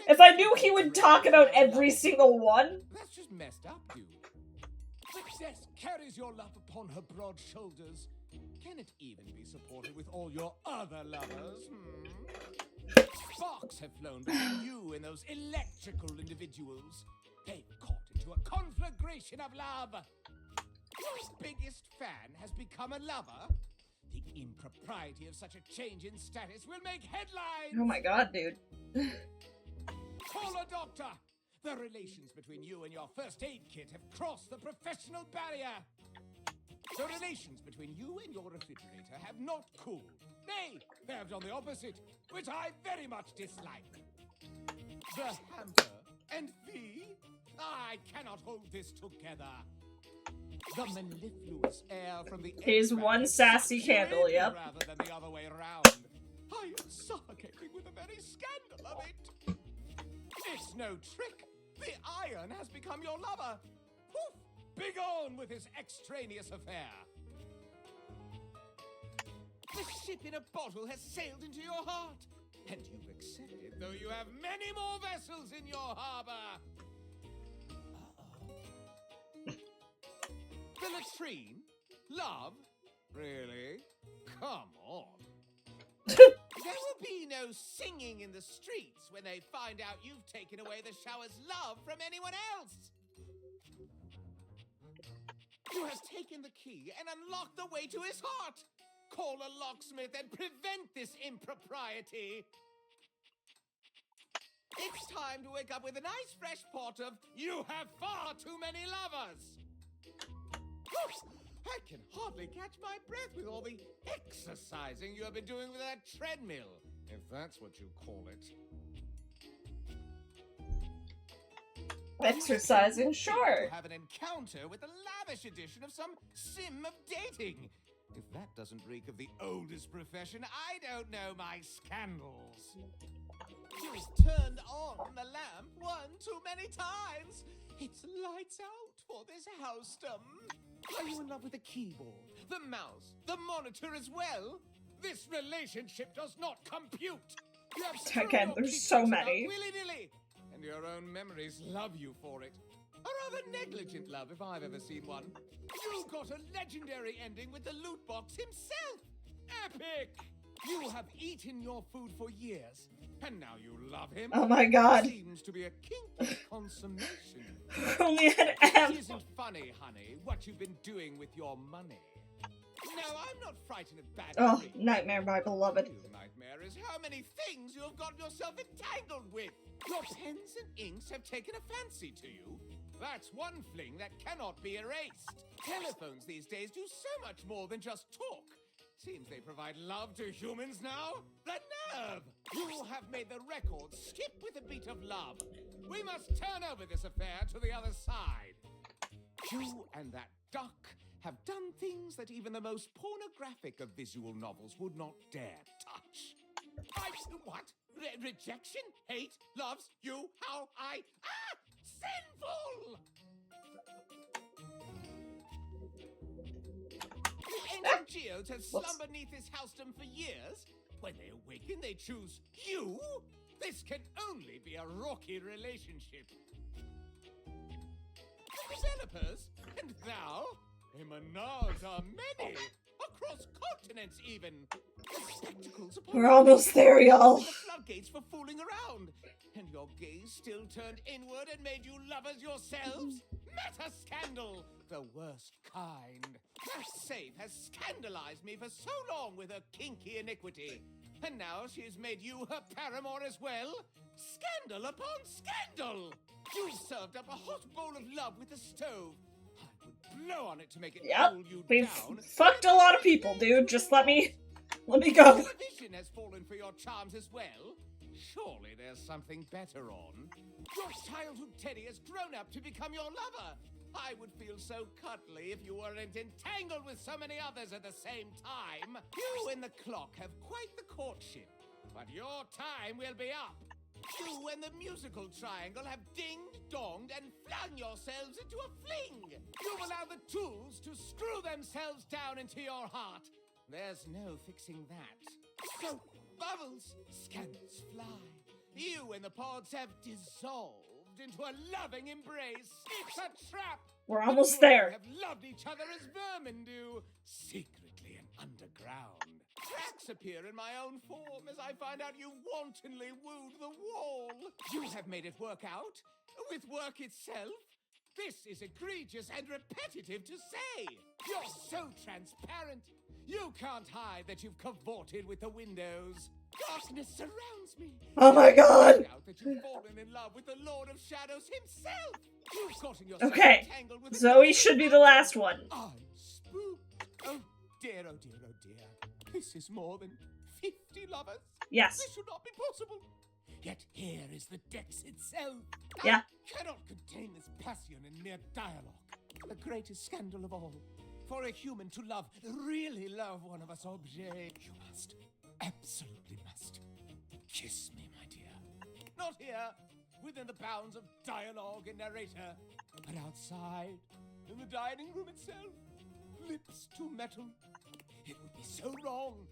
Speaker 1: If I knew he would talk about every single one.
Speaker 4: That's just messed up, dude. Success carries your love upon her broad shoulders. Can it even be supported with all your other lovers? Sparks have flown between you and those electrical individuals. They've caught into a conflagration of love. Your biggest fan has become a lover. The impropriety of such a change in status will make headlines.
Speaker 1: Oh my god, dude.
Speaker 4: Call a doctor! The relations between you and your first aid kit have crossed the professional barrier. The relations between you and your refrigerator have not cooled. Nay, they have done the opposite, which I very much dislike. The hamper and fee? I cannot hold this together. The mellifluous air from the
Speaker 1: He's one sassy candle, yep.
Speaker 4: rather than the other way around. I am suffocating with the very scandal of it. It's no trick. The iron has become your lover. Poof! Begone with this extraneous affair. The ship in a bottle has sailed into your heart, and you've accepted, though you have many more vessels in your harbor. The latrine? Love? Really? Come on. There will be no singing in the streets when they find out you've taken away the shower's love from anyone else. You have taken the key and unlocked the way to his heart. Call a locksmith and prevent this impropriety. It's time to wake up with a nice fresh pot of "You have far too many lovers." Oops, I can hardly catch my breath with all the exercising you have been doing with that treadmill, if that's what you call it.
Speaker 1: Exercising, sure.
Speaker 4: Have an encounter with a lavish edition of some sim of dating. If that doesn't reek of the oldest profession, I don't know my scandals. You've turned on the lamp one too many times. It's lights out for this house-dom. Are you in love with the keyboard, the mouse, the monitor as well? This relationship does not compute. You have thrown
Speaker 1: Again,
Speaker 4: your
Speaker 1: there's
Speaker 4: keepsakes
Speaker 1: so
Speaker 4: about
Speaker 1: many.
Speaker 4: willy-nilly, and your own memories love you for it. A rather negligent love, if I've ever seen one. You got a legendary ending with the loot box himself. Epic! You have eaten your food for years, and now you love him.
Speaker 1: Oh my god.
Speaker 4: Seems to be a kinky consummation.
Speaker 1: Only an
Speaker 4: It
Speaker 1: M.
Speaker 4: isn't funny, honey, what you've been doing with your money. No, I'm not frightened of bad
Speaker 1: Oh,
Speaker 4: dreams.
Speaker 1: nightmare, my beloved.
Speaker 4: The real nightmare is how many things you have gotten yourself entangled with. Your pens and inks have taken a fancy to you. That's one fling that cannot be erased. Telephones these days do so much more than just talk. Seems they provide love to humans now. The nerve! You have made the record skip with a beat of love. We must turn over this affair to the other side. You and that duck have done things that even the most pornographic of visual novels would not dare touch. What? Rejection? Hate? Loves? You? How? Sinful! The ancient geodes have slumbered neath this housedom for years. When they awaken, they choose you? This can only be a rocky relationship. Developers? And thou? Emanards are many. Across continents, even. The spectacles upon
Speaker 1: We're almost there, y'all.
Speaker 4: the floodgates for fooling around. And your gaze still turned inward and made you lovers yourselves? Meta scandal, the worst kind. That safe has scandalized me for so long with her kinky iniquity. And now she has made you her paramour as well? Scandal upon scandal! You served up a hot bowl of love with the stove. I would blow on it to make it
Speaker 1: Yep,
Speaker 4: cool you
Speaker 1: we've
Speaker 4: down.
Speaker 1: fucked a lot of people, dude. Just let me go.
Speaker 4: Your vision has fallen for your charms as well. Surely there's something better on. Your childhood teddy has grown up to become your lover. I would feel so cuddly if you weren't entangled with so many others at the same time. You and the clock have quite the courtship, but your time will be up. You and the musical triangle have dinged, donged, and flung yourselves into a fling. You've allowed the tools to screw themselves down into your heart. There's no fixing that. So, bubbles, scandals fly. You and the pods have dissolved into a loving embrace. It's a trap.
Speaker 1: We're
Speaker 4: The
Speaker 1: almost
Speaker 4: two of you
Speaker 1: there.
Speaker 4: have loved each other as vermin do, secretly and underground. Cracks appear in my own form as I find out you wantonly wooed the wall. You have made it work out with work itself. This is egregious and repetitive to say. You're so transparent. You can't hide that you've cavorted with the windows. Darkness surrounds me.
Speaker 1: Oh my god.
Speaker 4: I doubt that you've fallen in love with the Lord of Shadows himself. You've gotten yourself
Speaker 1: Okay,
Speaker 4: entangled with
Speaker 1: Zoe should be the last one.
Speaker 4: I'm spooked. Oh dear, oh dear, oh dear. This is more than 50 lovers.
Speaker 1: Yes.
Speaker 4: This should not be possible. Yet here is the Dex itself.
Speaker 1: Yeah.
Speaker 4: I cannot contain this passion in mere dialogue. The greatest scandal of all. For a human to love, really love one of us objets, you must, absolutely must, kiss me, my dear. Not here, within the bounds of dialogue and narrator, but outside, in the dining room itself, lips to metal. It would be so wrong.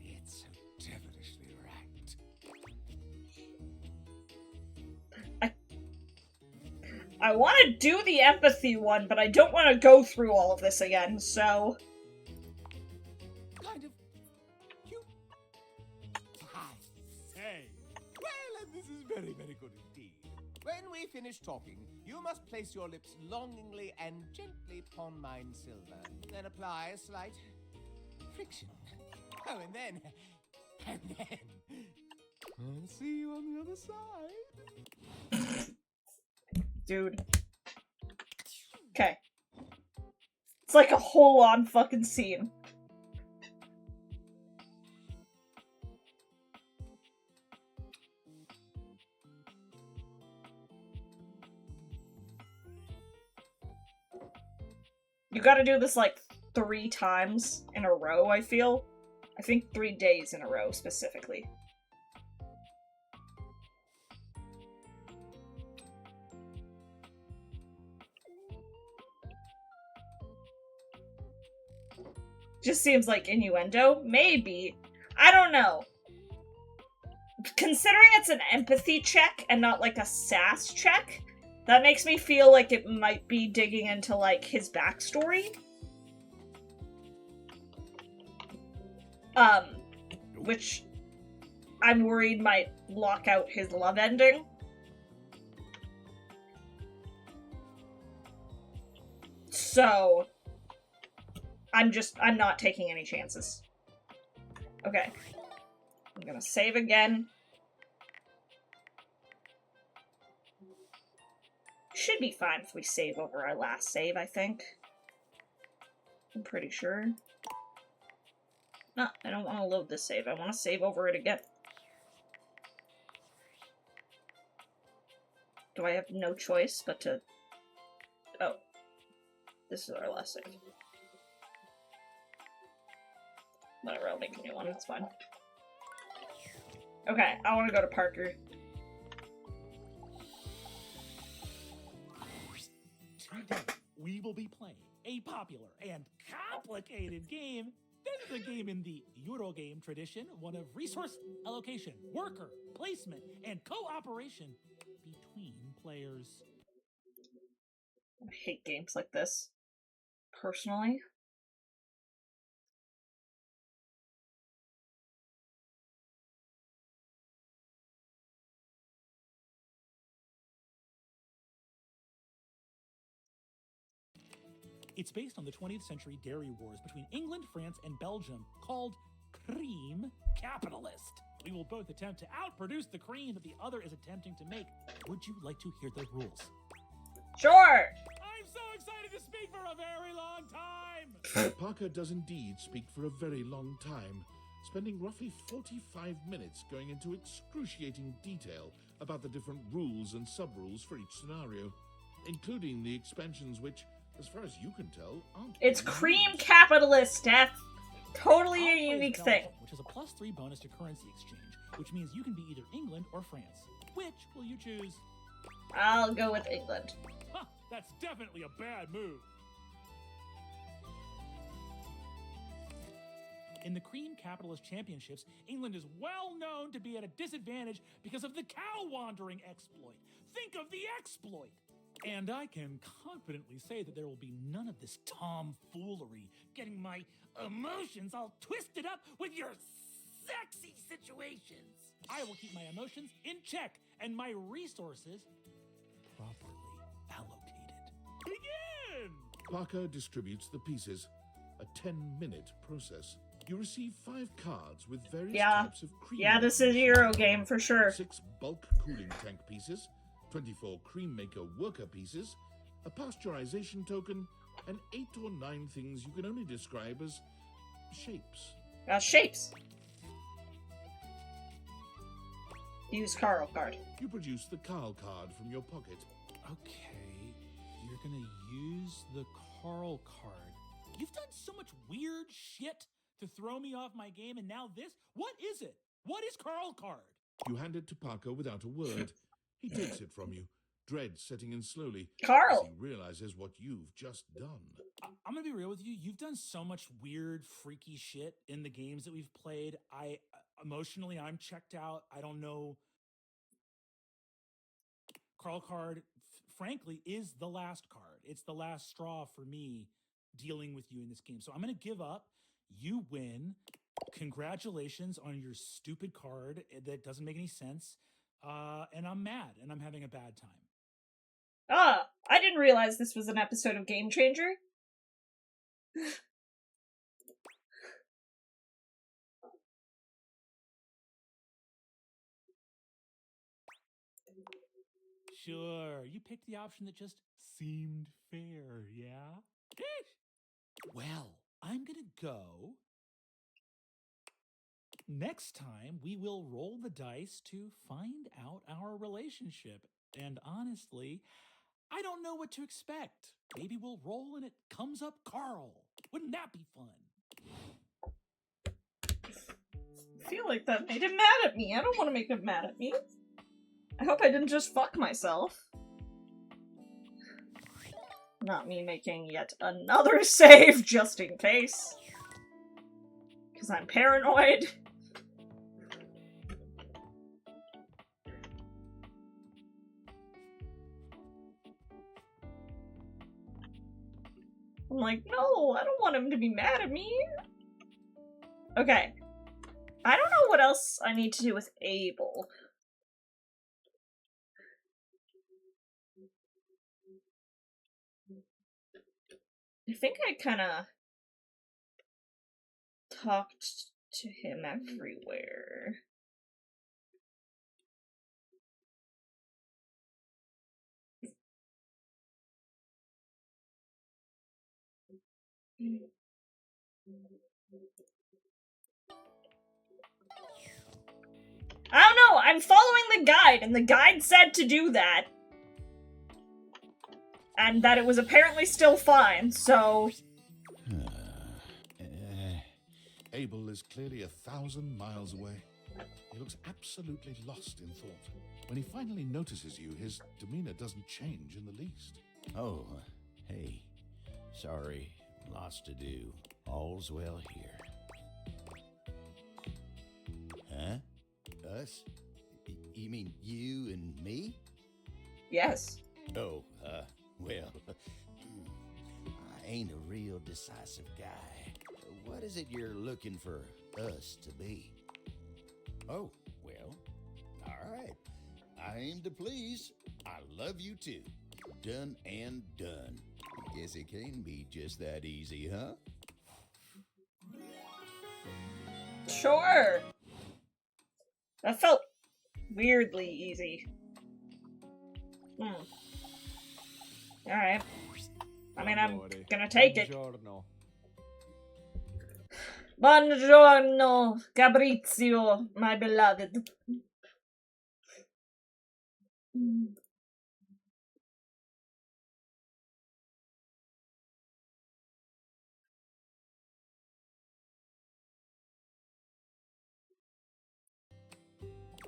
Speaker 4: It's so devilishly right.
Speaker 1: I want to do the empathy one, but I don't want to go through all of this again, so...
Speaker 4: Kind of cute. I say. Well, and this is very, very good indeed. When we finish talking, you must place your lips longingly and gently upon mine silver. Then apply a slight friction. Oh, and then... I'll see you on the other side.
Speaker 1: Dude. Okay. It's like a whole-on fucking scene. You gotta do this like 3 times in a row, I feel. I think 3 days in a row, specifically. Just seems like innuendo. Maybe. I don't know. Considering it's an empathy check and not like a sass check, that makes me feel like it might be digging into like his backstory. Which I'm worried might lock out his love ending. So I'm not taking any chances. Okay. I'm gonna save again. Should be fine if we save over our last save, I think. I'm pretty sure. No, I don't want to load this save. I want to save over it again. Do I have no choice but to... Oh. This is our last save. Whatever, I'll make a new one. It's fine. Okay, I want to go to Parker.
Speaker 6: Today, we will be playing a popular and complicated game. This is a game in the Eurogame tradition, one of resource allocation, worker, placement, and cooperation between players.
Speaker 1: I hate games like this. Personally.
Speaker 6: It's based on the 20th century dairy wars between England, France, and Belgium, called Cream Capitalist. We will both attempt to outproduce the cream that the other is attempting to make. Would you like to hear the rules?
Speaker 1: Sure!
Speaker 6: I'm so excited to speak for a very long time!
Speaker 3: Parker does indeed speak for a very long time, spending roughly 45 minutes going into excruciating detail about the different rules and sub-rules for each scenario, including the expansions which, as far as you can tell, aren't...
Speaker 1: It's Cream Capitalist, Death! Totally
Speaker 6: I'll
Speaker 1: a
Speaker 6: play
Speaker 1: unique
Speaker 6: Belgium,
Speaker 1: thing.
Speaker 6: which is a +3 bonus to currency exchange, which means you can be either England or France. Which will you choose?
Speaker 1: I'll go with England.
Speaker 6: Huh, that's definitely a bad move. In the Cream Capitalist Championships, England is well known to be at a disadvantage because of the cow wandering exploit. Think of the exploit! And I can confidently say that there will be none of this tomfoolery, getting my emotions all twisted up with your sexy situations. I will keep my emotions in check and my resources properly allocated. Begin!
Speaker 3: Parker distributes the pieces, a 10-minute process. You receive 5 cards with various types of cream.
Speaker 1: Yeah, this is Eurogame for sure.
Speaker 3: 6 bulk cooling tank pieces, 24 cream maker worker pieces, a pasteurization token, and 8 or 9 things you can only describe as shapes.
Speaker 1: Shapes. Use Carl card.
Speaker 3: You produce the Carl card from your pocket.
Speaker 6: Okay, you're gonna use the Carl card. You've done so much weird shit to throw me off my game, and now this? What is it? What is Carl card?
Speaker 3: You hand it to Parker without a word. He takes it from you, dread setting in slowly
Speaker 1: Carl!
Speaker 3: as he realizes what you've just done.
Speaker 6: I'm gonna be real with you. You've done so much weird, freaky shit in the games that we've played. Emotionally, I'm checked out. I don't know. Carl card, frankly, is the last card. It's the last straw for me dealing with you in this game. So I'm gonna give up. You win. Congratulations on your stupid card that doesn't make any sense. And I'm mad, and I'm having a bad time.
Speaker 1: I didn't realize this was an episode of Game Changer.
Speaker 6: Sure, you picked the option that just seemed fair, yeah? Well, I'm gonna go. Next time, we will roll the dice to find out our relationship. And honestly, I don't know what to expect. Maybe we'll roll and it comes up Carl. Wouldn't that be fun?
Speaker 1: I feel like that made him mad at me. I don't want to make him mad at me. I hope I didn't just fuck myself. Not me making yet another save, just in case. Because I'm paranoid. I'm like, no, I don't want him to be mad at me. Okay. I don't know what else I need to do with Abel. I think I kind of talked to him everywhere. I don't know, I'm following the guide, and the guide said to do that. And that it was apparently still fine, so...
Speaker 3: Abel is clearly 1,000 miles away. He looks absolutely lost in thought. When he finally notices you, his demeanor doesn't change in the least.
Speaker 5: Oh, hey. Sorry, lots to do. All's well here. Huh? Us? You mean you and me?
Speaker 1: Yes.
Speaker 5: Oh, well, I ain't a real decisive guy. What is it you're looking for us to be? Oh, well, all right. I aim to please. I love you too. Done and done. Guess it can be just that easy, huh?
Speaker 1: Sure. That felt weirdly easy. Alright. I mean, I'm gonna take it.
Speaker 7: Buongiorno.
Speaker 1: Buongiorno, Fabrizio, my beloved.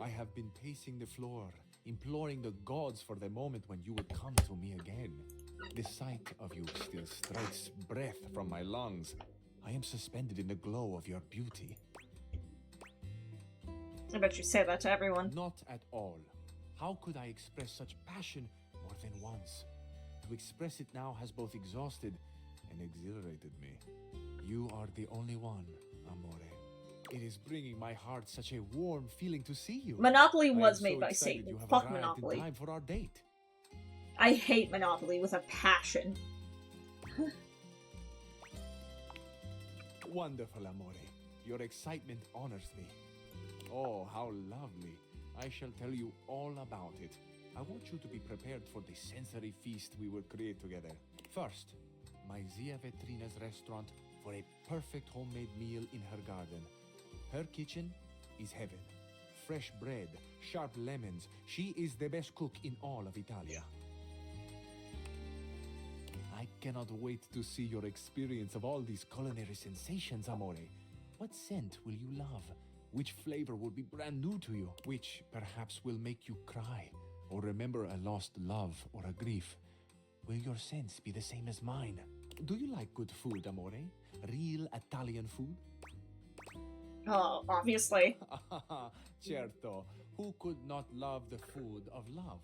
Speaker 7: I have been pacing the floor, imploring the gods for the moment when you would come to me again. The sight of you still strikes breath from my lungs. I am suspended in the glow of your beauty.
Speaker 1: I bet you say that to everyone.
Speaker 7: Not at all. How could I express such passion more than once? To express it now has both exhausted and exhilarated me. You are the only one, amore. It is bringing my heart such a warm feeling to see you.
Speaker 1: Monopoly
Speaker 7: I am
Speaker 1: was
Speaker 7: so
Speaker 1: made by
Speaker 7: excited
Speaker 1: Satan.
Speaker 7: you have
Speaker 1: Fuck
Speaker 7: arrived
Speaker 1: Monopoly.
Speaker 7: in time for our date.
Speaker 1: I hate Monopoly with a passion.
Speaker 7: Wonderful, amore. Your excitement honors me. Oh, how lovely. I shall tell you all about it. I want you to be prepared for the sensory feast we will create together. First, my Zia Vetrina's restaurant for a perfect homemade meal in her garden. Her kitchen is heaven. Fresh bread, sharp lemons. She is the best cook in all of Italia. I cannot wait to see your experience of all these culinary sensations, amore. What scent will you love? Which flavor will be brand new to you? Which perhaps will make you cry or remember a lost love or a grief? Will your sense be the same as mine? Do you like good food, amore? Real Italian food?
Speaker 1: Oh, obviously.
Speaker 7: Certo. Who could not love the food of love?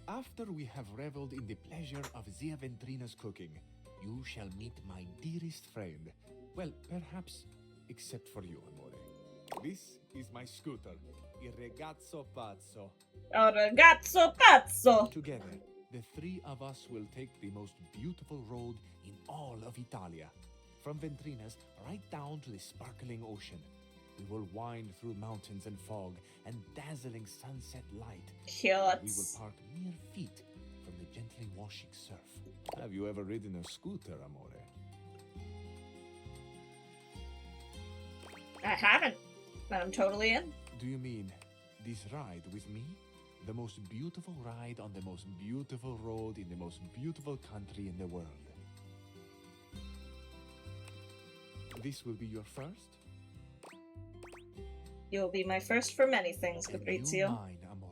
Speaker 7: After we have reveled in the pleasure of Zia Ventrina's cooking, you shall meet my dearest friend. Well, perhaps except for you, amore. This is my scooter, Il Ragazzo Pazzo.
Speaker 1: Oh, ragazzo pazzo!
Speaker 7: Together, the three of us will take the most beautiful road in all of Italia. From Ventrina's right down to the sparkling ocean. We will wind through mountains and fog and dazzling sunset light. We will
Speaker 1: Cute.
Speaker 7: park mere feet from the gently washing surf. Have you ever ridden a scooter, amore?
Speaker 1: I haven't, but I'm totally in.
Speaker 7: Do you mean this ride with me? The most beautiful ride on the most beautiful road in the most beautiful country in the world. This will be your first?
Speaker 1: You'll be my first for many things,
Speaker 7: And
Speaker 1: Fabrizio.
Speaker 7: you mine, amore.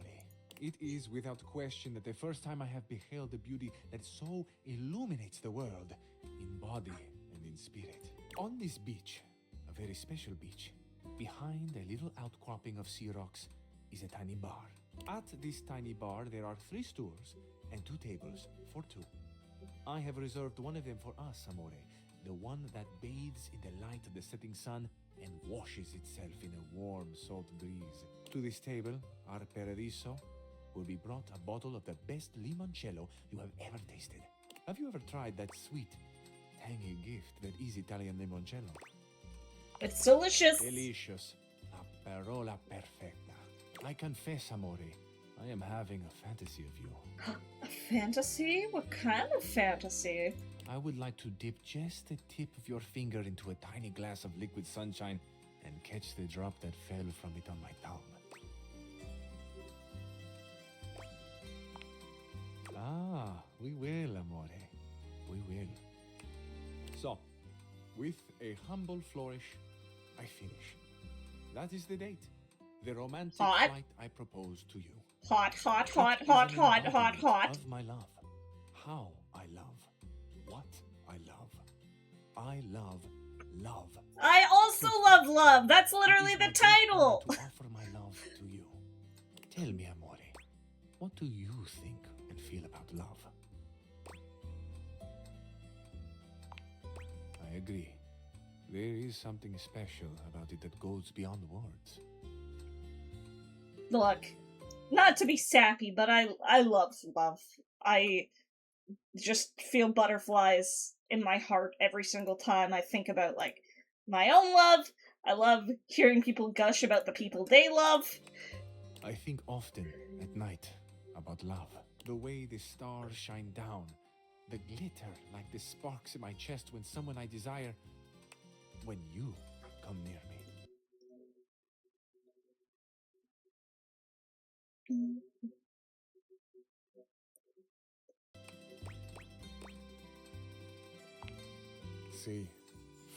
Speaker 7: It is without question that the first time I have beheld the beauty that so illuminates the world, in body and in spirit. On this beach, a very special beach, behind a little outcropping of sea rocks is a tiny bar. At this tiny bar, there are 3 stools and 2 tables for 2. I have reserved one of them for us, amore, the one that bathes in the light of the setting sun and washes itself in a warm, salt breeze. To this table, our paradiso, will be brought a bottle of the best limoncello you have ever tasted. Have you ever tried that sweet, tangy gift that is Italian limoncello?
Speaker 1: It's delicious.
Speaker 7: Delicious. La parola perfetta. I confess, amore, I am having a fantasy of you.
Speaker 1: A fantasy? What kind of fantasy?
Speaker 7: I would like to dip just the tip of your finger into a tiny glass of liquid sunshine and catch the drop that fell from it on my tongue. Ah, we will, amore. We will. So, with a humble flourish, I finish. That is the date. The romantic
Speaker 1: Hot.
Speaker 7: flight I propose to you.
Speaker 1: Hot, hot,
Speaker 7: It
Speaker 1: hot,
Speaker 7: is
Speaker 1: hot,
Speaker 7: an
Speaker 1: hot, hot,
Speaker 7: embodiment
Speaker 1: hot.
Speaker 7: Of my love. How I love. What I love. I love love.
Speaker 1: I also love love. That's literally
Speaker 7: It is
Speaker 1: the
Speaker 7: my great honor
Speaker 1: title.
Speaker 7: to offer my love to you. Tell me, amore, what do you think and feel about love? I agree. There is something special about it that goes beyond words.
Speaker 1: Look, not to be sappy, but I love love. I just feel butterflies in my heart every single time I think about, like, my own love. I love hearing people gush about the people they love.
Speaker 7: I think often at night about love. The way the stars shine down. The glitter like the sparks in my chest when someone I desire, when you come near me. See,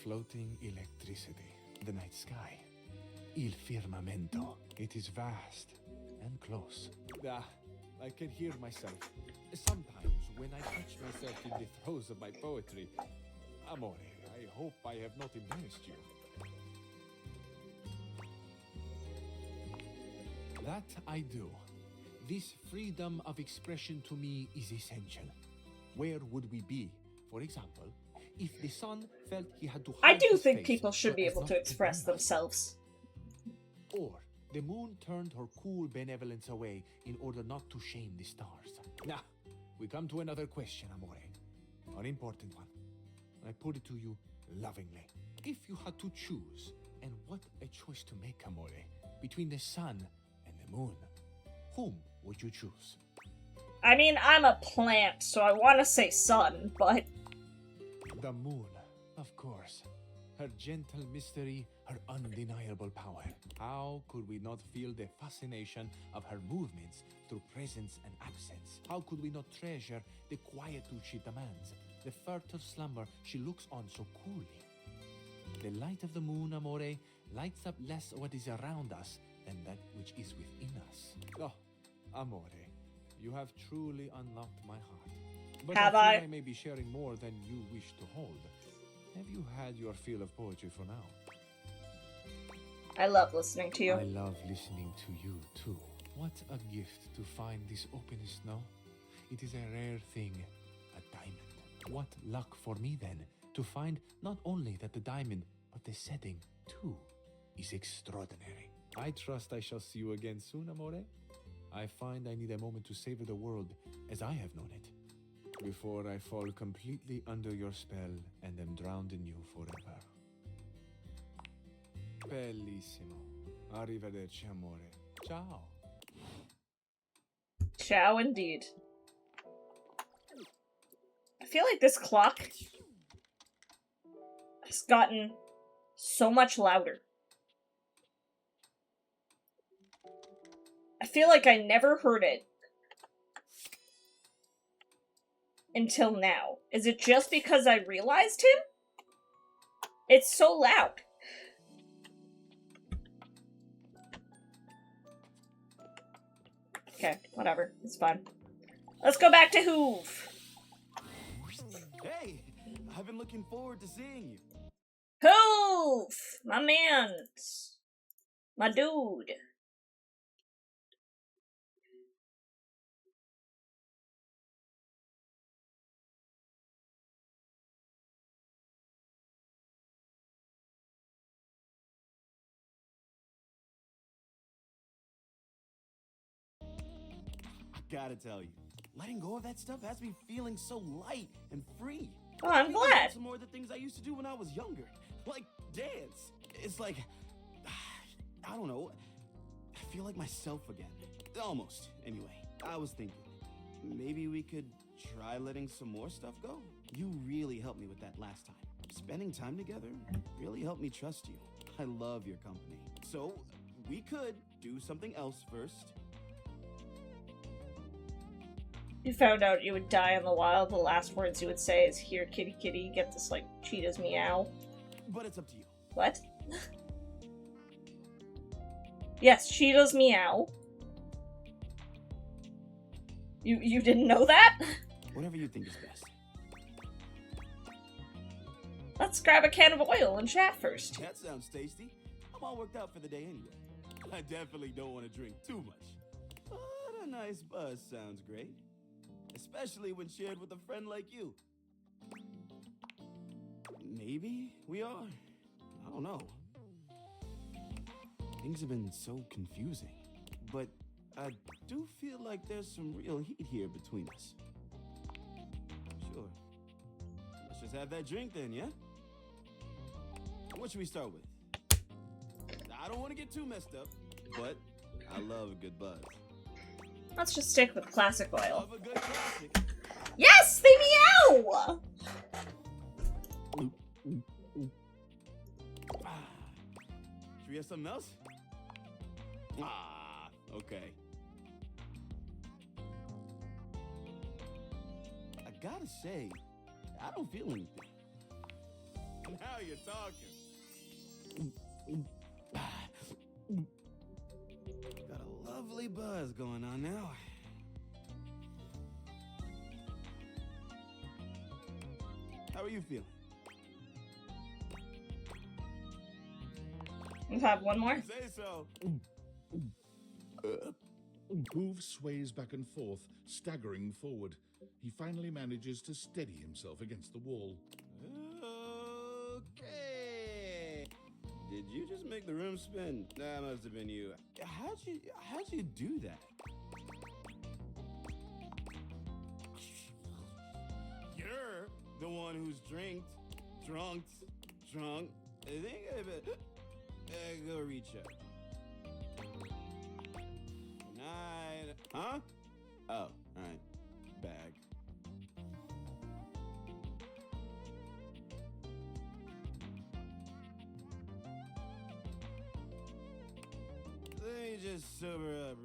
Speaker 7: floating electricity, the night sky, il firmamento. It is vast and close. Ah, I can hear myself. Sometimes when I catch myself in the throes of my poetry. Amore, I hope I have not embarrassed you. That I do. This freedom of expression to me is essential. Where would we be, for example, if the sun felt he had to
Speaker 1: I
Speaker 7: hide
Speaker 1: do
Speaker 7: his
Speaker 1: think
Speaker 7: face
Speaker 1: people should
Speaker 7: so
Speaker 1: be
Speaker 7: as
Speaker 1: able
Speaker 7: not
Speaker 1: to express
Speaker 7: burn us?
Speaker 1: themselves.
Speaker 7: Or the moon turned her cool benevolence away in order not to shame the stars. Now, we come to another question, amore. An important one. I put it to you lovingly. If you had to choose, and what a choice to make, amore, between the sun and the moon, whom would you choose?
Speaker 1: I mean, I'm a plant, so I want to say sun, but
Speaker 7: The moon, of course. Her gentle mystery, her undeniable power. How could we not feel the fascination of her movements through presence and absence? How could we not treasure the quietude she demands, the furtive slumber she looks on so coolly? The light of the moon, amore, lights up less what is around us than that which is within us. Oh, amore, you have truly unlocked my heart. But
Speaker 1: Have
Speaker 7: I
Speaker 1: I?
Speaker 7: fear I may be sharing more than you wish to hold. Have you had your fill of poetry for now?
Speaker 1: I love listening to you.
Speaker 7: I love listening to you, too. What a gift to find this openness, no? It is a rare thing, a diamond. What luck for me, then, to find not only that the diamond, but the setting, too, is extraordinary. I trust I shall see you again soon, amore. I find I need a moment to savor the world as I have known it, before I fall completely under your spell and am drowned in you forever. Bellissimo. Arrivederci, amore. Ciao.
Speaker 1: Ciao, indeed. I feel like this clock has gotten so much louder. I feel like I never heard it until now. Is it just because I realized him? It's so loud. Okay, whatever. It's fine. Let's go back to Hoove.
Speaker 2: Hey, I've been looking forward to seeing you.
Speaker 1: Poof! My man. My dude.
Speaker 2: I gotta tell you, letting go of that stuff has me feeling so light and free.
Speaker 1: Oh, I'm
Speaker 2: I feel like
Speaker 1: glad.
Speaker 2: some more of the things I used to do when I was younger, like dance. It's like, I don't know, I feel like myself again. Almost, anyway. I was thinking, maybe we could try letting some more stuff go? You really helped me with that last time. Spending time together really helped me trust you. I love your company. So, we could do something else first.
Speaker 1: You found out you would die in the wild. The last words you would say is, "Here, kitty kitty, get this, like, cheetah's meow."
Speaker 2: But it's up to you.
Speaker 1: What? Yes, cheetah's meow. You didn't know that?
Speaker 2: Whatever you think is best.
Speaker 1: Let's grab a can of oil and chat first.
Speaker 2: That sounds tasty. I'm all worked out for the day anyway. I definitely don't want to drink too much. But a nice buzz sounds great. Especially when shared with a friend like you. Maybe we are. I don't know. Things have been so confusing. But I do feel like there's some real heat here between us. Sure. Let's just have that drink then, yeah? What should we start with? I don't want to get too messed up, but I love a good buzz.
Speaker 1: Let's just stick with classic oil.
Speaker 2: Love a good classic.
Speaker 1: Yes, they meow!
Speaker 2: Should we have something else? Okay. I gotta say, I don't feel anything. Now you're talking. Got a lovely buzz going on now. How are you feeling?
Speaker 1: Let's have one more.
Speaker 2: Say so.
Speaker 3: Hooves sways back and forth, staggering forward. He finally manages to steady himself against the wall.
Speaker 2: Okay. Did you just make the room spin? That must have been you. How'd you do that? You're the one who's drunk. I think go reach up. Nine. Huh? Oh, all right. Bag. Let me just sober up.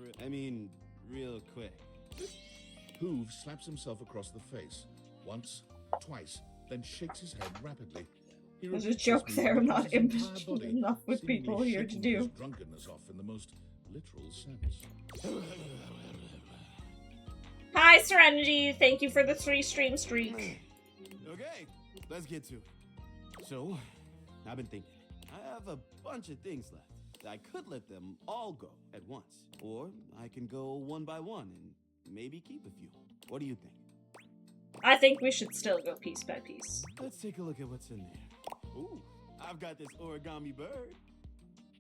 Speaker 2: Real quick.
Speaker 3: Hooves slaps himself across the face. Once, twice, then shakes his head rapidly. He
Speaker 1: There's a
Speaker 3: repeats
Speaker 1: joke
Speaker 3: this
Speaker 1: there,
Speaker 3: movement
Speaker 1: not
Speaker 3: with his
Speaker 1: in
Speaker 3: entire body,
Speaker 1: enough with
Speaker 3: seemingly
Speaker 1: people here to
Speaker 3: shaking his
Speaker 1: do.
Speaker 3: drunkenness off in the most literal sense.
Speaker 1: Hi, Serenity. Thank you for the 3-stream streak.
Speaker 2: Okay, let's get to it. So, I've been thinking. I have a bunch of things left. I could let them all go at once. Or I can go one by one and maybe keep a few. What do you think?
Speaker 1: I think we should still go piece by piece.
Speaker 2: Let's take a look at what's in there. Ooh, I've got this origami bird.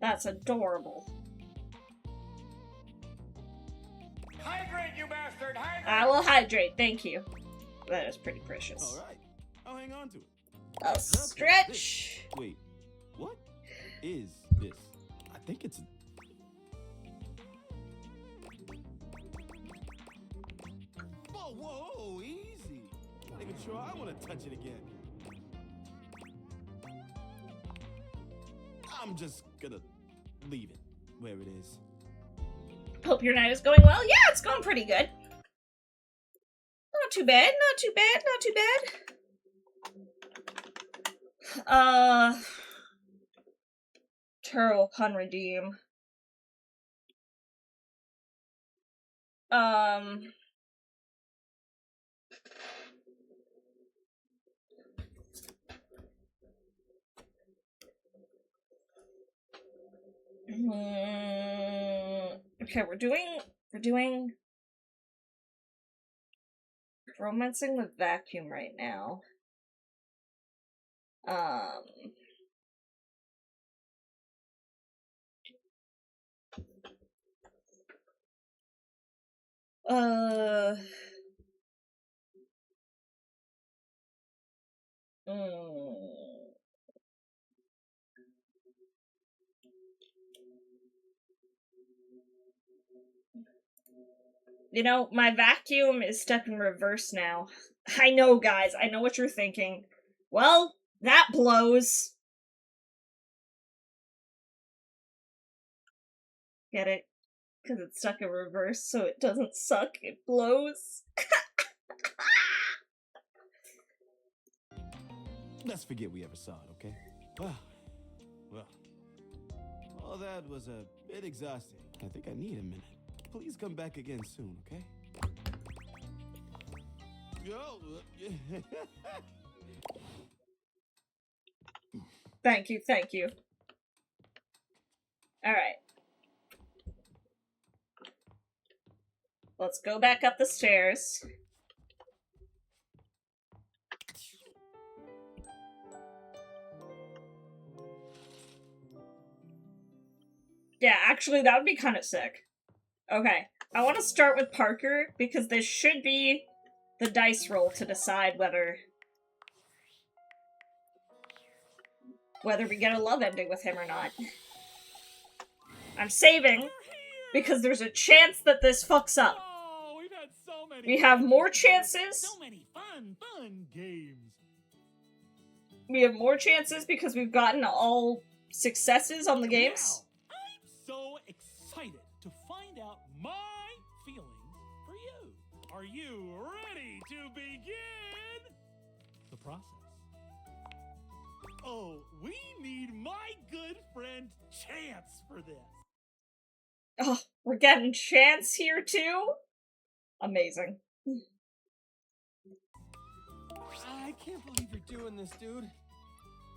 Speaker 1: That's adorable.
Speaker 4: Hydrate, you bastard! Hydrate!
Speaker 1: I will hydrate, thank you. That is pretty precious.
Speaker 2: All right, I'll hang on to it.
Speaker 1: A
Speaker 2: What's up with
Speaker 1: stretch.
Speaker 2: this? Wait, what is this? I think it's Whoa, easy. Not even sure I want to touch it again. I'm just gonna leave it where it is.
Speaker 1: Hope your night is going well. Yeah, it's going pretty good. Not too bad, not too bad, not too bad. Turtle pun redeem. Okay, we're doing romancing with vacuum right now. You know, my vacuum is stuck in reverse now. I know, guys, I know what you're thinking. Well, that blows. Get it? Because it's stuck in reverse, so it doesn't suck, it blows.
Speaker 2: Let's forget we ever saw it, okay? Well, all that was a bit exhausting. I think I need a minute. Please come back again soon, okay?
Speaker 1: Thank you. Alright. Let's go back up the stairs. Yeah, actually, that would be kind of sick. Okay, I want to start with Parker, because this should be the dice roll to decide whether we get a love ending with him or not. I'm saving, because there's a chance that this fucks up.
Speaker 6: Oh, we've had so many.
Speaker 1: We have more chances.
Speaker 6: So many fun games.
Speaker 1: We have more chances because we've gotten all successes on the games.
Speaker 6: Now, I'm so excited to find out my feelings for you. Are you ready to begin the process? Oh, we need my good friend Chance for this.
Speaker 1: Oh, we're getting Chance here too? Amazing.
Speaker 8: I can't believe you're doing this, dude.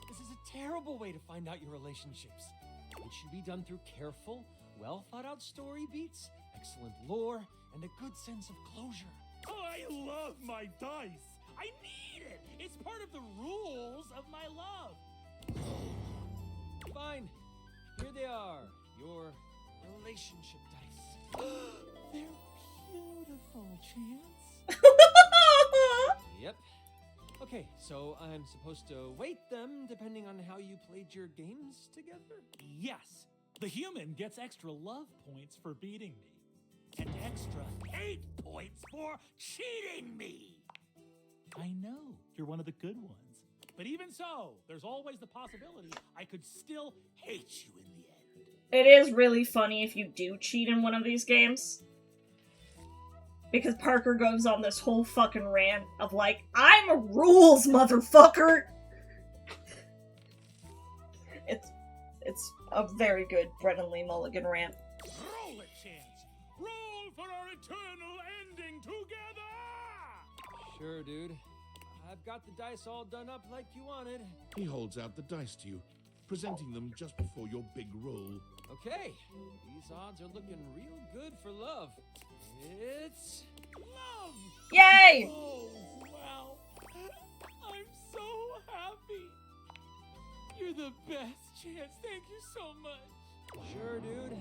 Speaker 8: This is a terrible way to find out your relationships. It should be done through careful, well-thought-out story beats, excellent lore, and a good sense of closure.
Speaker 6: I love my dice. I need it. It's part of the rules of my love.
Speaker 8: Fine. Here they are. Your relationship dice.
Speaker 6: They're beautiful, Chance.
Speaker 8: Yep. Okay, so I'm supposed to weight them depending on how you played your games together?
Speaker 6: Yes. The human gets extra love points for beating me. And extra hate points for cheating me. I know, you're one of the good ones. But even so, there's always the possibility I could still hate you in the end.
Speaker 1: It is really funny if you do cheat in one of these games. Because Parker goes on this whole fucking rant of like, I'm a rules, motherfucker! It's a very good Brennan Lee Mulligan rant.
Speaker 6: Roll it, Chance! Roll for our eternal ending together!
Speaker 8: Sure, dude. I've got the dice all done up like you wanted.
Speaker 3: He holds out the dice to you, presenting them just before your big roll.
Speaker 8: Okay, these odds are looking real good for love. It's
Speaker 6: Love!
Speaker 1: Yay!
Speaker 6: Oh, wow. I'm so happy. You're the best, Chance. Thank you so much.
Speaker 8: sure, dude.